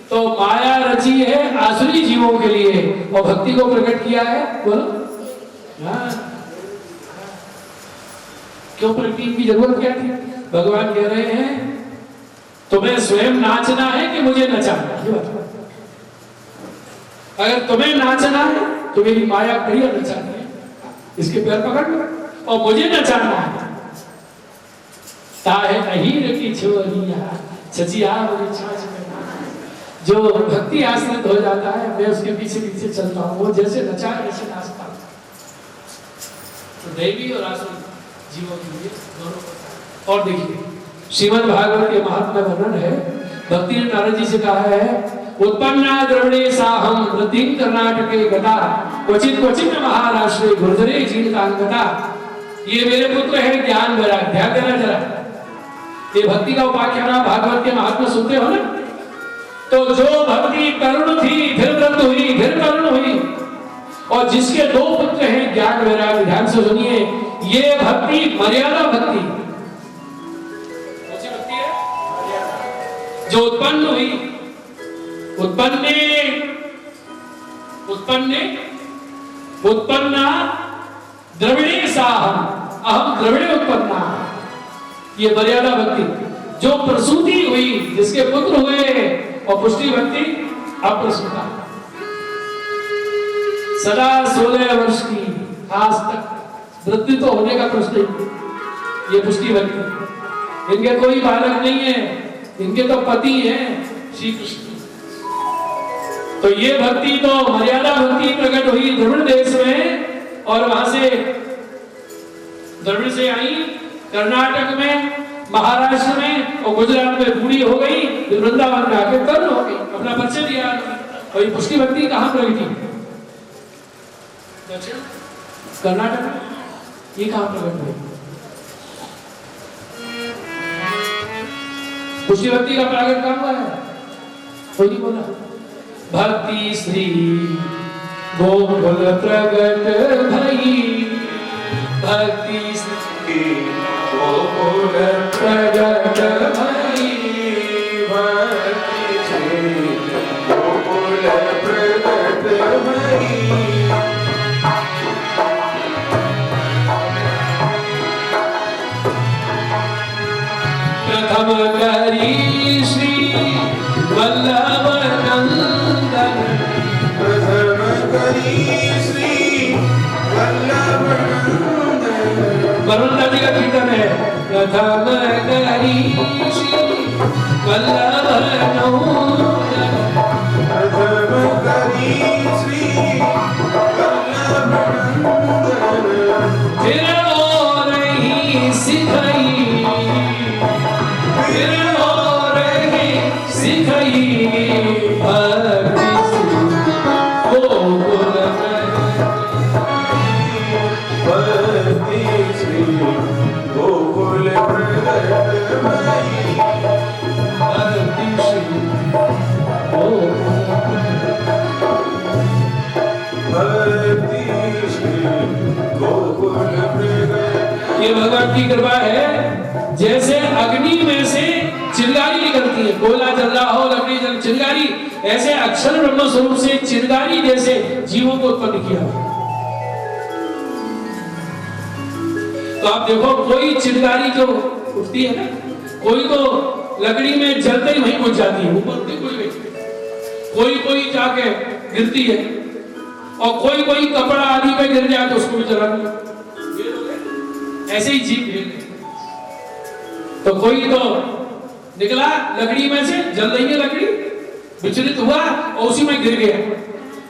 तो माया रची है आसुरी जीवों के लिए और भक्ति को प्रकट किया है, बोलो हाँ। क्यों प्रकट की जरूरत क्या थी? भगवान कह रहे हैं तुम्हें स्वयं नाचना है कि मुझे नचाना है? अगर तुम्हें नाचना है तो मेरी माया प्रिय नचानी है, इसके पैर पकड़ लो, और मुझे नचाना है। ताहे अहीर की छोरिया छचिया मेरी छाछ में। जो भक्ति आश्रित हो जाता है मैं उसके पीछे पीछे चलता हूँ, वो जैसे नचा वैसे नाचता हूँ। तो दैवी और आसुरी जीवों के लिए दोनों। और देखिए श्रीमद् भागवत के महात्मा वर्णन है, भक्ति ने नारद जी से कहा है उत्पन्ना द्रविणे साहम वृद्धिं कर्नाटके गता क्वचित क्वचित महाराष्ट्रे गुर्जरे जीवितांगता। ये मेरे पुत्र है ज्ञान वैराग्य। ध्यान देना जरा, ये भक्ति का उपाख्यान भागवत के महात्मा सुनते हो ना। तो जो भक्ति करुण थी फिर वृद्ध हुई फिर करुण हुई, और जिसके दो पुत्र हैं ज्ञान वैराग्य, ध्यान से सुनिए, ये भक्ति मर्यादा भक्ति। कौन सी भक्ति है? जो उत्पन्न हुई, उत्पन्ना द्रविणे साहम अहम द्रविणे उत्पन्ना, ये मर्यादा भक्ति। जो प्रसूति हुई, जिसके पुत्र हुए, और पुष्टि भक्ति अप्रसूता। सदा 16 वर्ष की आज तक वृद्धि तो होने का प्रश्न ही, ये पुष्टि भक्ति। इनके कोई बालक नहीं है, इनके तो पति हैं श्री कृष्ण। तो ये भक्ति तो मर्यादा भक्ति प्रकट हुई द्रविड़ देश में, और वहां से द्रविड़ से आई कर्नाटक में, महाराष्ट्र में, और गुजरात में पूरी हो गई, वृंदावन में आके कर्ण हो गई, अपना परिचय दिया। और ये पुष्टि भक्ति कहां प्रकट की? दक्षिण कर्नाटक में। ये कहां प्रकट हुई? पुष्टि भक्ति का प्रकट कहां हुआ है? कोई नहीं बोला। भक्ति श्री गोकुल प्रगट भई, भक्ति श्री गोकुल प्रगट भई, भक्ति श्री गोकुल प्रगट भई। प्रथम करी श्री वल्लभ नंदन, प्रथम करी श्री वल्लभ नंदन। वरुणा जी का कीर्तन है। प्रथम करी श्री वल्लभ नंदन, प्रथम करी श्री वल्लभ नंदन। फिर और ही सिखाई, फिर और ही सिखाई, भक्ति श्री गोकुल भक्ति श्री गोकुल प्रगट भई, भक्ति श्री भक्ति श्री गोकुल प्रगट। ये भगवान की कृपा है। जैसे अग्नि में से चिंगारी निकलती है, कोयला जल रहा हो, लकड़ी जल चिंगारी, ऐसे अक्षर ब्रह्म स्वरूप से चिंगारी जैसे जीवों को उत्पन्न किया। तो आप देखो कोई चिंगारी जो उठती है ना, कोई तो लकड़ी में जलते ही वहीं घुस जाती है, ऊपर उठती कोई कोई जाके गिरती है, और कोई कपड़ा आदि पे गिर जाए तो उसको भी जला दिया। ऐसे ही जीव है। तो कोई तो निकला लकड़ी में से, जल रही है लकड़ी, विचलित हुआ और उसी में गिर गया।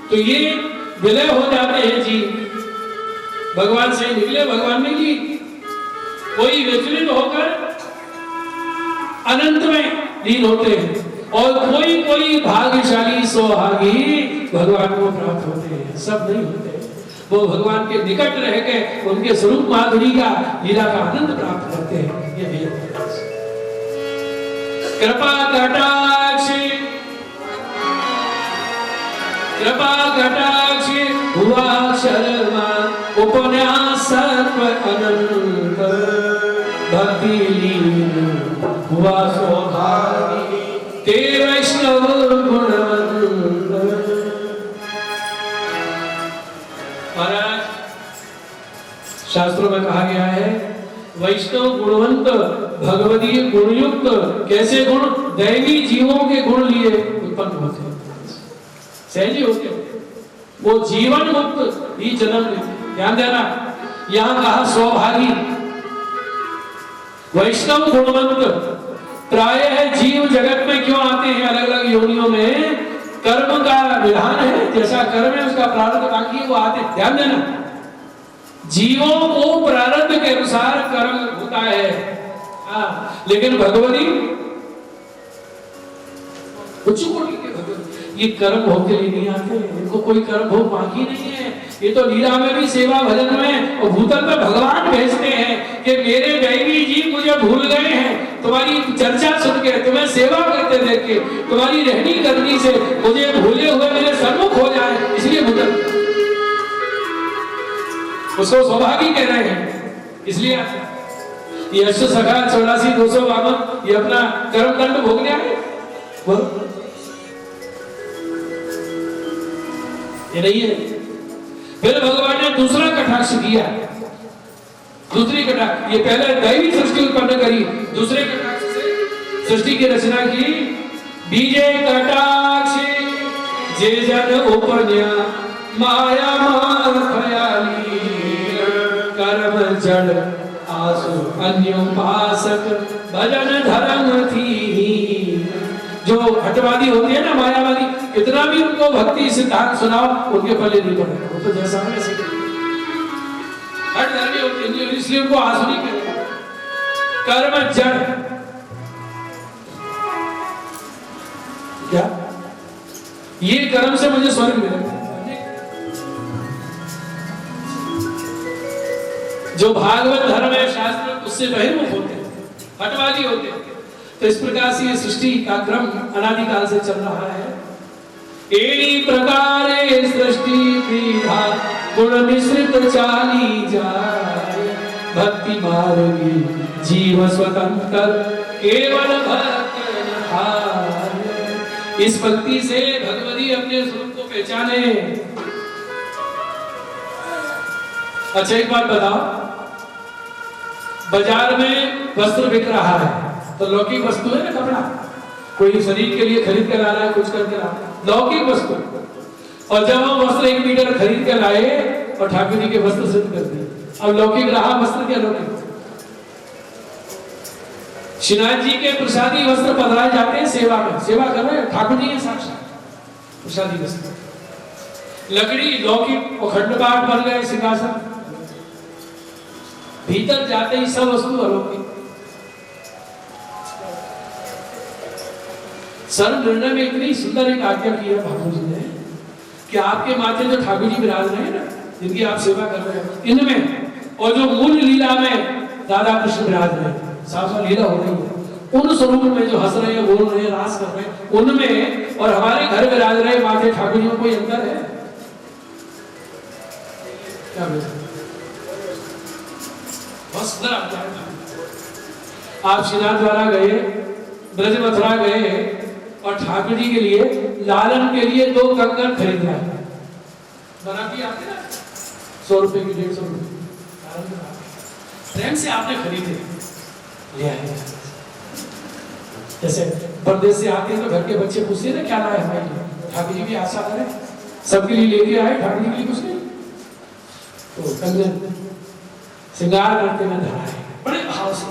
तो ये विलय हो जाते हैं जीव, भगवान से निकले भगवान में जी। कोई विचलित होकर अनंत में लीन होते हैं, और कोई भाग्यशाली सोहागी भगवान को प्राप्त होते हैं। सब नहीं होते, वो भगवान के निकट रह के उनके स्वरूप माधुरी का, लीला का आनंद प्राप्त करते हैं। ये वेद कृपा कटाक्ष, कृपा कटाक्ष हुआ शर्मा, उपन्यास सर्व अनंत, भक्ति लीन हुआ सौभागी ते वैष्णव गुणवंत। महाराज शास्त्रों में कहा गया है वैष्णव गुणवंत भगवदीय गुणयुक्त। कैसे गुण? दैवी जीवों के गुण लिए उत्पन्न होते हैं, सहजी होते हैं, वो जीवन मुक्त ही जन्म लेते। ध्यान देना, यहां कहा सौभागी वैष्णव गुणवंत। प्रायः जीव जगत में क्यों आते हैं अलग अलग योनियों में? कर्म का विधान है, जैसा कर्म है उसका प्रारब्ध बाकी है, वो आते हैं। ध्यान देना, जीवों को प्रारब्ध के अनुसार कर्म होता है। लेकिन भगवती उच्च कोटि के भगवती ये कर्म भोग के लिए नहीं आते, इनको कोई कर्म भोग बाकी नहीं है। ये तो लीला में भी सेवा भजन में और भूतल में भगवान भेजते हैं कि मेरे दैवी जी मुझे भूल गए हैं, तुम्हारी चर्चा सुन के, तुम्हें सेवा करते देख के, तुम्हारी रहनी करनी से मुझे भूले हुए मेरे सन्मुख हो जाए, इसलिए भूतल उसको सौभागी कह रहे हैं। इसलिए ये अश्व सखा 84-252 ये अपना कर्म दंड भोगने आए, ये नहीं है। फिर भगवान ने दूसरा कटाक्ष किया, दूसरी कटाक्ष, ये पहले दैवी सृष्टि उत्पन्न करी, दूसरे कटाक्ष से सृष्टि की रचना की। बीजे कटाक्ष जे जन उपन्या माया मान खयाली कर्म जड़ आसु अन्योपासक भजन धर्म थी। जो हटवादी होती है ना, मायावादी, कितना भी उनको भक्ति सिद्धांत सुनाओ उनके पल्ले नहीं पड़ेगा, वो तो जैसा है वैसे हट धर्मी होते हैं, इसलिए उनको आसुरी कहते हैं। कर्म जड़, क्या ये कर्म से मुझे स्वर्ग मिलेगा? जो भागवत धर्म है शास्त्र उससे बहिर्मुख होते हैं, हटवादी होते हैं। तो इस प्रकार से ये सृष्टि का क्रम अनादिकाल से चल रहा है। एनी प्रकारे सृष्टि विधा गुण मिश्रित चाली जाए, भक्ति मार्गी जीव स्वतंत्र केवल भक्त नहाए। इस भक्ति से भगवती अपने स्वरूप को पहचाने। अच्छा एक बात बताओ, बाजार में वस्त्र बिक रहा है तो लौकिक वस्तु है ना, कपड़ा, कोई शरीर के लिए खरीद कर ला रहा है, कुछ करके ला रहा है, लौकिक वस्तु। और जब हम वस्त्र 1 मीटर खरीद कर लाए और ठाकुर जी के वस्त्र सिद्ध कर दिए, अब लौकिक रहा वस्त्र क्या लौकिक? श्रीनाथ जी के प्रसादी वस्त्र पधराए जाते हैं सेवा में, सेवा कर रहे हैं ठाकुर जी के साक्षात प्रसादी वस्त्र। लकड़ी लौकिक और खंडपाठ बन गए सिंहासन, भीतर जाते ही सब वस्तु अलौकिक। सर्व निर्णय में इतनी सुंदर एक आज्ञा की है ठाकुर जी ने कि आपके माथे जो ठाकुर जी विराज रहे हैं ना, जिनकी आप सेवा कर रहे हैं, इनमें और जो मूल लीला में राधा कृष्ण विराज रहे हैं, साफ लीला हो रही है, उन स्वरूप में जो हंस रहे हैं, बोल रहे हैं, रास कर रहे हैं, उनमें और हमारे घर विराज रहे माथे ठाकुर जी में कोई अंतर है क्या? बस आप श्रीनाथ द्वारा गए, ब्रज मथुरा गए और ठाकुर जी के लिए लालन के लिए 2 कंगन खरीद रहे हैं, बनाती आते ना 100 रुपए की 150 रुपए प्रेम से आपने खरीदे ले आए। जैसे परदेश से आते हैं तो घर के बच्चे पूछते हैं ना क्या लाए हमारे लिए, ठाकुर जी भी आशा करें सबके लिए लेके आए, ठाकुर जी के लिए कुछ नहीं, तो कंगन श्रृंगार करते में धराए, बड़े भाव से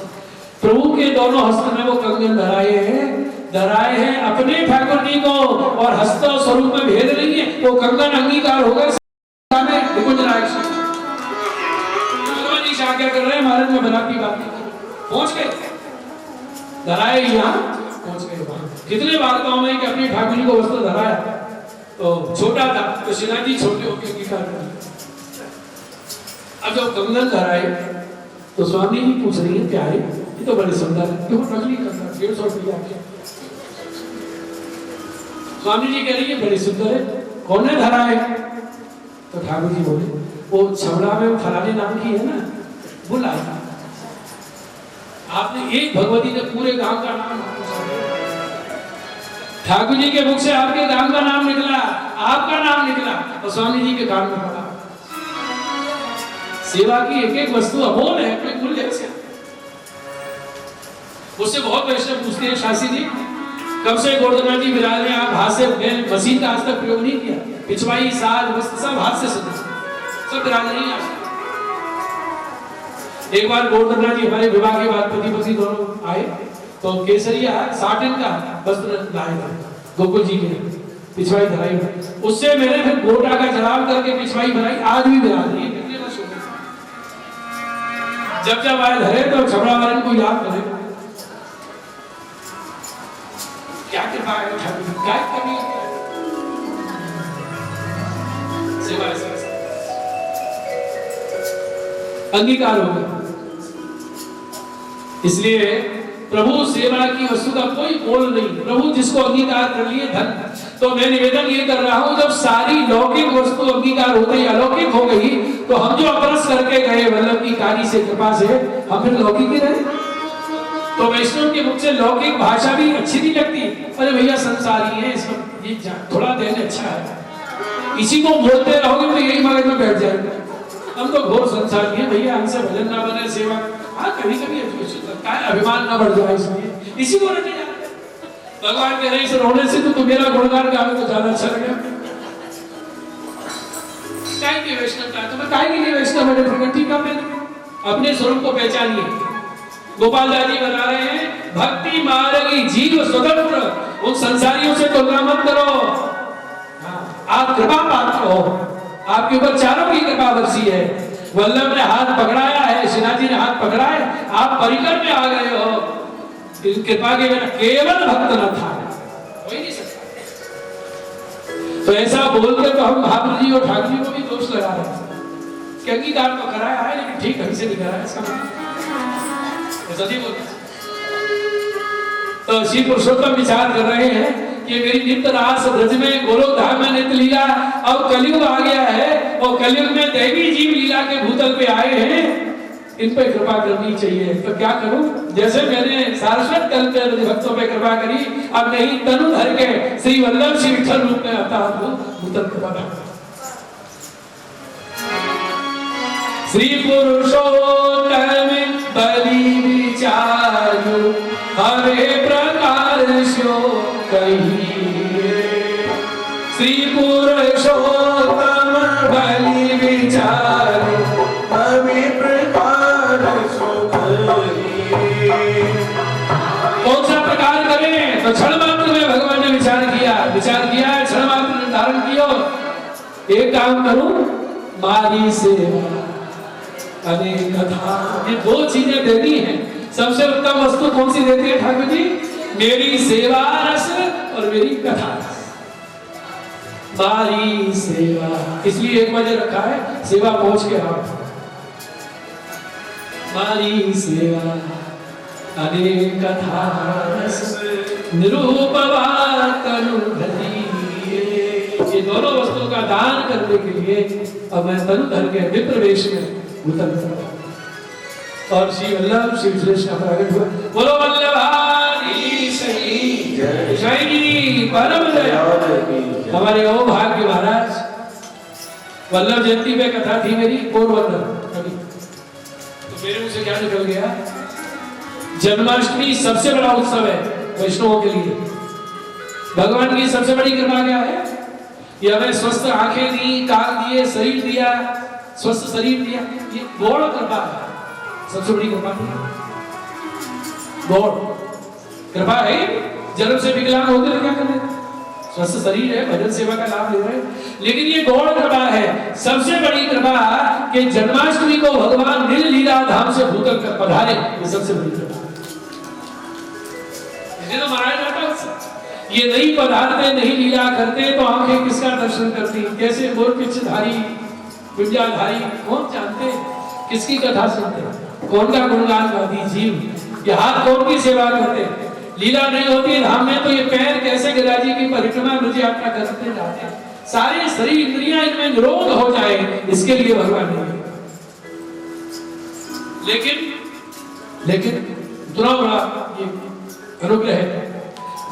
प्रभु के दोनों हस्त में वो कंगन धराए हैं अपने ठाकुर जी को, और हस्त स्वरूप में भेद नहीं है, वो कंगन अंगीकार हो गए। आज्ञा कर रहे हैं महाराज में बना की बात पहुंच गए, धराए यहाँ पहुंच गए वहां। कितने वार्ताओं में कि अपने ठाकुर जी को वस्त्र धराया, तो छोटा था तो श्रीनाथ जी छोटे होकर अंगीकार कर। अब जब कंगन धराए तो स्वामी जी पूछ रही है प्यारे ये तो बड़े सुंदर है, क्यों नकली कंगन 150 रुपया के? स्वामी जी कह रही है बड़े सुंदर है, कौन ने धराए? तो ठाकुर जी बोले वो छबड़ा में फलाने नाम की है ना, बुला आपने एक भगवती ने पूरे गांव का नाम ठाकुर जी के मुख से आपके गांव का नाम निकला, आपका नाम निकला और स्वामी जी के कान में पड़ा। सेवा की एक एक वस्तु अमोल है, कोई मूल्य है। उससे बहुत वैष्णव पूछते हैं, शास्त्री जी कब से गोवर्धन जी विराज में आप हाथ से मशीन का आज तक प्रयोग नहीं किया, पिछवाई साज वस्त्र सब हाथ से सब विराज नहीं आज। एक बार गोवर्धन जी हमारे विवाह के बाद पति पत्नी दोनों आए तो केसरिया 60 का वस्त्र लाए गोकुल जी के पिछवाई धराई, उससे मैंने फिर गोटा का जलाव करके पिछवाई बनाई, आज भी विराज रही है। जब जब आए धरे तो छबड़ा वाले को याद करे, क्या कृपा है ठाकुर, क्या कमी है सेवा अंगीकार हो गया। इसलिए प्रभु सेवा की वस्तु का कोई मोल नहीं, प्रभु जिसको अंगीकार कर लिए धन। तो मैं निवेदन ये कर रहा हूं, जब सारी लौकिक वस्तु अंगीकार हो गई, अलौकिक हो गई, तो हम जो अपरस करके गए वल्लभ की कारी से कृपा से, हम फिर लौकिक ही रहे। तो वैष्णव के मुख से लौकिक भाषा भी अच्छी नहीं लगती, अरे भैया संसारी है, इसमें ये थोड़ा देर अच्छा है, इसी को बोलते रहोगे तो यही मगज में बैठ जाएगा। हम तो घोर संसारी है भैया, हमसे भजन ना बने, सेवा हाँ कभी कभी अभिमान ना बढ़ जाए, इसलिए इसी को रखे जाए। भगवान कह रहे इस रोने से तो मेरा गुणगान गावे तो ज्यादा अच्छा लगेगा। काय की वैष्णव का तो मैं काय की नहीं वैष्णव मैंने प्रकट ठीक है, अपने स्वरूप को पहचानिए। गोपाल दास जी बता रहे हैं भक्ति मार्गी जीव स्वतंत्र, उन संसारियों से तुलना मत करो, आप कृपा पात्र हो, आपके ऊपर चारों की कृपा बरसी है। वल्लभ ने हाथ पकड़ाया है, श्रीनाथ जी ने हाथ पकड़ा है, आप परिकर में आ गए हो, कृपा के बिना केवल भक्त न था, हो ही नहीं सकता। तो ऐसा बोल के तो हम महाप्रभु जी और ठाकुर जी को भी दोष लगा रहे हैं कि अंगीकार तो कराया है लेकिन ठीक ढंग से नहीं कराया, इसका तो श्री पुरुषोत्तम विचार कर रहे हैं कि मेरी नित्य रास ब्रज में गोलोक धाम में नित्य लीला, अब कलयुग आ गया है और कलयुग में दैवी जीव लीला के भूतल पे आए हैं, इन पे कृपा करनी चाहिए। तो क्या करूं, जैसे मैंने सारस्वत कल पे भक्तों पे कृपा करी, अब नहीं तनु धर के श्री वल्लभ श्री विठल रूप में आता हूं भूतल कृपा। श्री पुरुषोत्तम बलि विचारु हरे प्रकार सो कहिए, श्री पुरुषोत्तम बलि विचारु हरे प्रकार सो कहिए। कौन सा प्रकार करें, तो क्षण मात्र में भगवान ने विचार किया क्षण मात्र निर्धारण किया, एक काम करूं मारी सेवा अनेक कथा, ये दो चीजें देनी है। सबसे उत्तम वस्तु कौन सी देती है ठाकुर जी, मेरी सेवा रस और मेरी कथा रस, मारी सेवा, इसलिए एक बजे रखा है सेवा पहुंच के आओ। मारी सेवा अनेक कथा रस निरूपवा तनु धरी, ये दोनों वस्तुओं का दान करने के लिए अब मैं तनु धर के विप्र वेश में और श्री वल्लभ श्री विश्लेष का प्रकट हुआ। बोलो वल्लभारी सही जय, परम जय। हमारे ओ भाग्य महाराज वल्लभ जयंती में कथा थी मेरी पोरबंदर, तो मेरे मुंह से क्या निकल गया, जन्माष्टमी सबसे बड़ा उत्सव है वैष्णवों के लिए, भगवान की सबसे बड़ी कृपा क्या है, ये हमें स्वस्थ आंखें दी, कान दिए, शरीर दिया, स्वस्थ शरीर दिया, ये गौड़ कृपा है, सबसे बड़ी कृपा है गौड़ कृपा है। जन्म से विकलांग होते हैं क्या कर रहे, स्वस्थ शरीर है, भजन सेवा का लाभ ले रहे हैं, लेकिन ये गौड़ कृपा है। सबसे बड़ी कृपा कि जन्माष्टमी को भगवान नील लीला धाम से भूतल कर पधारे, ये सबसे बड़ी कृपा है। इसे तो मनाया जाता है, ये नहीं पधारते नहीं लीला करते तो आंखें किसका दर्शन करती, कैसे मोर पिछधारी विद्याधारी कौन जानते, किसकी कथा सुनते, कौन का गुणगान गाती जीव, ये हाथ कौन की सेवा करते, लीला नहीं होती धाम में तो ये पैर कैसे गिरा जी की परिक्रमा मुझे यात्रा करते जाते, सारे शरीर इंद्रियां इनमें निरोध हो जाए, इसके लिए भगवान ने। लेकिन इतना बड़ा ये अनुग्रह है।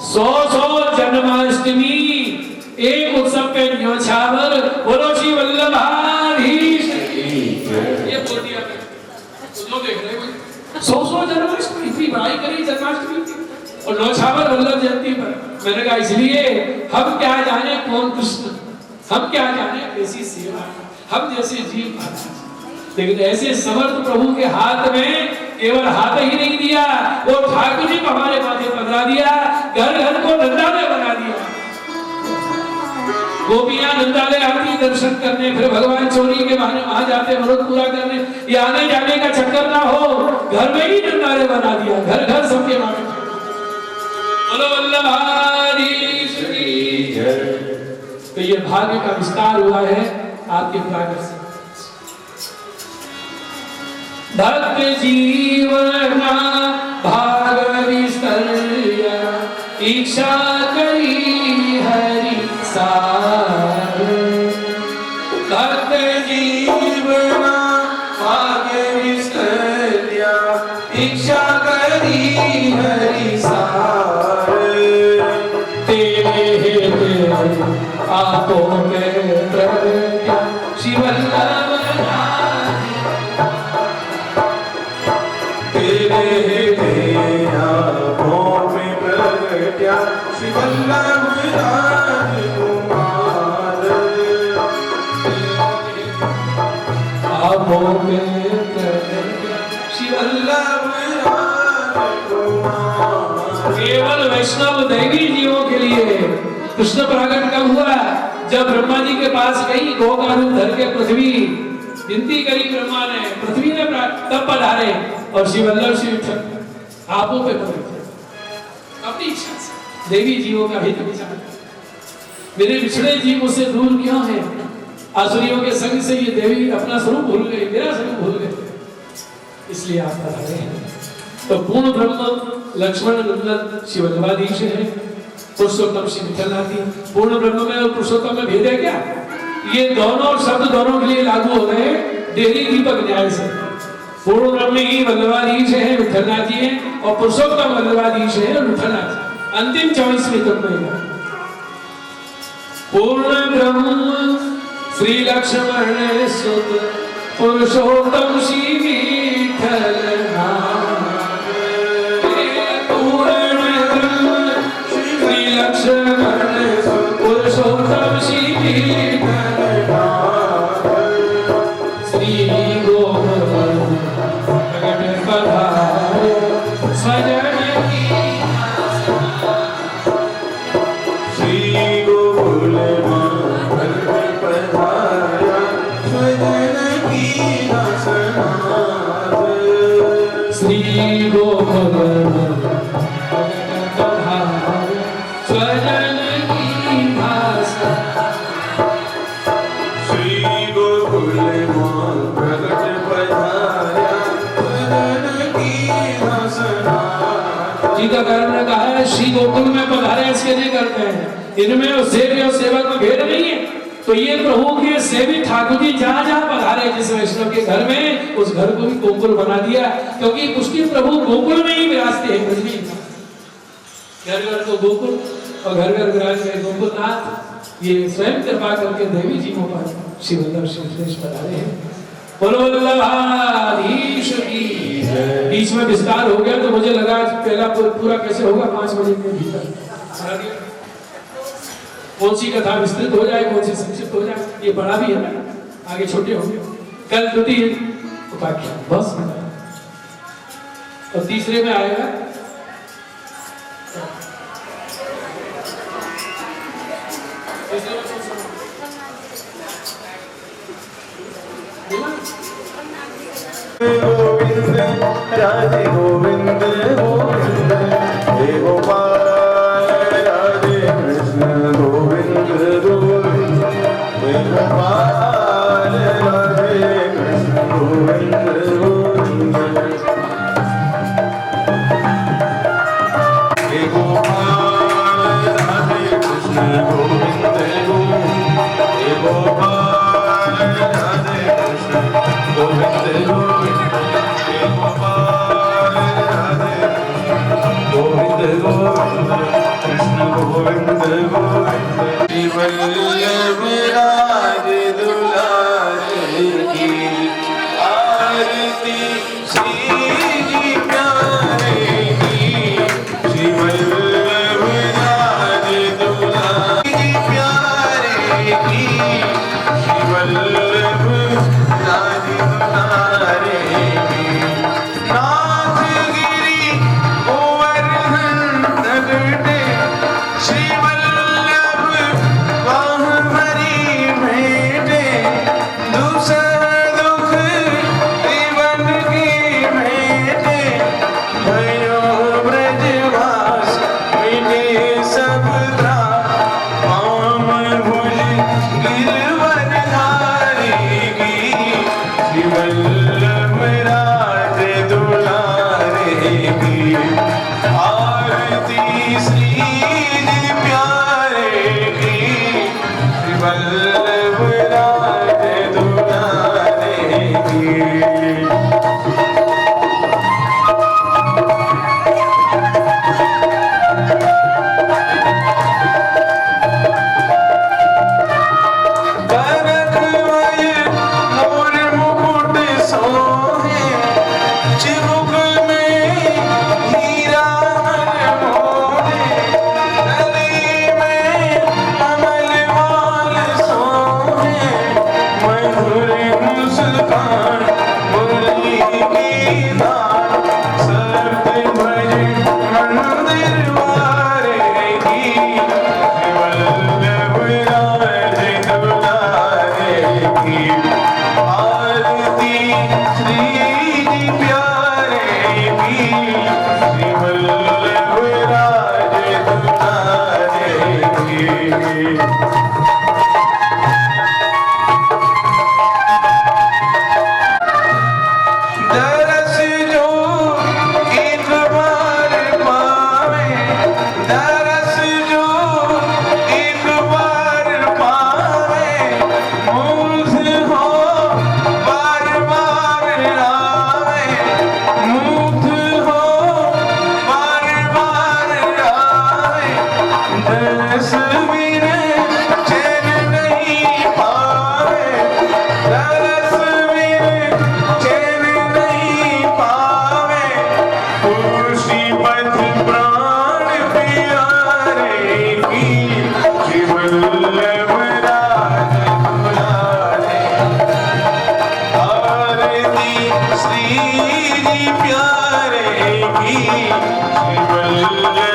100 जन्माष्टमी एक उत्सव पे न्योछावर, बोलो श्री वल्लभाधीश। ये बोल दिया तो जो देख रहे हो 100 जन्माष्टमी इतनी बड़ाई करी जन्माष्टमी की और न्योछावर वल्लभ जयंती पर। मैंने कहा इसलिए हम क्या जाने कौन कृष्ण, हम क्या जाने कैसी सेवा, हम जैसे जीव महाराज। लेकिन ऐसे समर्थ प्रभु के हाथ में केवल हाथ ही नहीं दिया, वो ठाकुर जी को हमारे माथे पधरा दिया, घर घर को नंदालय बना दिया। गोपियां नंदालय आती दर्शन करने, फिर भगवान चोरी के बहाने वहां जाते मनोरथ पूरा करने। ये आने जाने का चक्कर ना हो, घर में ही नंदालय बना दिया, घर घर सबके माथे। बोलो वल्लभाधीश की जय। तो ये भाग्य का विस्तार हुआ है आपके प्रागट से। भक्त जीवना भाग विस्तर्य, इच्छा करी हरि सार। भक्त जीवना भाग विस्तर्य, इच्छा करी हरि सार। तेरे आपो में प्रगट्या श्री वल्लभ श्री वल्लभ राजकुमार। आपो में श्री वल्लभ राजकुमार। केवल वैष्णव दैवी जीवों के लिए कृष्ण प्रकट कब हुआ? जब ब्रह्मा जी के पास गई गौ का रूप धर के पृथ्वी, विनती करी ब्रह्मा ने, पृथ्वी ने तब पधारे और श्री वल्लभ श्री विठल आपो पे पहुंचे अपनी इच्छा से। देवी जीवों का हित विचार, मेरे बिछड़े जीव मुझसे दूर क्यों है? आसुरियों के संग से ये देवी अपना स्वरूप भूल गई, मेरा स्वरूप भूल गए, इसलिए आप पधारे हैं। तो पूर्ण ब्रह्म लक्ष्मण नंदन श्री वल्लभाधीश है, पुरुषोत्तम श्री विठलनाथ। पूर्ण ब्रह्म में और पुरुषोत्तम में भेद है क्या? ये दोनों शब्द दोनों के लिए लागू हो रहे हैं डेली दीपक न्याय से। पूर्ण ब्रह्म ही वल्लभाधीश है, विठलनाथ जी है, और पुरुषोत्तम वल्लभाधीश है और विठलनाथ। अंतिम 24वीं तक में पूर्ण ब्रह्म श्री लक्ष्मण सुत पुरुषोत्तम श्री विठलनाथ। पूर्ण ब्रह्म श्री लक्ष्मण सुत पुरुषोत्तम श्री विठलनाथ। श्री गोवर्धन प्रगट पधारे सजन टीकाकार ने कहा है श्री गोकुल में पधारे इसके लिए करते हैं, इनमें और सेवी और सेवक में भेद नहीं है। तो ये प्रभु के सेवी ठाकुर जी जहां जहां पधारे जिस वैष्णव के घर में, उस घर को भी गोकुल बना दिया, क्योंकि उसके प्रभु गोकुल में ही विराजते हैं। घर घर को गोकुल और घर घर विराज गए गोकुलनाथ। ये स्वयं कृपा करके देवी जीवों पर श्री वल्लभ श्री पधारे हैं। बोलो वल्लभाधीश की। बीच में विस्तार हो गया तो मुझे लगा पहला पूरा कैसे होगा, 5 बजे के भीतर कौन सी कथा विस्तृत हो जाए, कौन सी संक्षिप्त हो जाए, ये बड़ा भी है ना, आगे छोटे होंगे। कल द्वितीय उपाख्यान बस, और तीसरे में आएगा गोविंद राधे गोविंद गोविंद हे गोपाल राधे कृष्ण गोविंद गोविंद हे गोपाल राधे कृष्ण गोविंद गोविंद हे गोपाल राधे कृष्ण गोविंद गोविंद हे गोपाल राधे कृष्ण गोविंद गोविंद हे गोपाल राधे गोविंद गोविंद कृष्ण गोविंद गोविंद श्री वल्लभ राज दुलारे की आरती श्री जी प्यारे की श्री वल्लभ राज दुलारे की प्यारे की श्री वल्लभ राज दुलारे की नाथ गिरी गोवर्धन तगड़े श्री वल्लभ वाह हरि भेंटे दूसर दुख जीवन की भेंटे भयो ब्रजवास मिटे सब त्रास पाम भुज गिरवर धारेगी श्री वल्लभ राज दुलारे की आरती श्री जी प्यारे की श्री वल्लभ राज दुलारे की कनकमय मोर मुकुट सोहे चिबुक में हीरा मोहे गले में कमल माल सोहे मधुर मुस्कान मुरली की धार सत्य भज मंदिर वारे की श्री वल्लभ राज दुलारे की आरती श्री जी प्यारे की श्री वल्लभ राज दुलारे की दरस जो एक बार पावे दरस जो एक बार पावे मुझ हो बार बार आवे मुझ हो बार बार आवे दरस बिन चैन नहीं पावे दरस बिन चैन नहीं पावे खुशी पथ प्राण प्यारे की श्री वल्लभ राज दुलारे आरती श्री जी प्यारे की श्री वल्लभ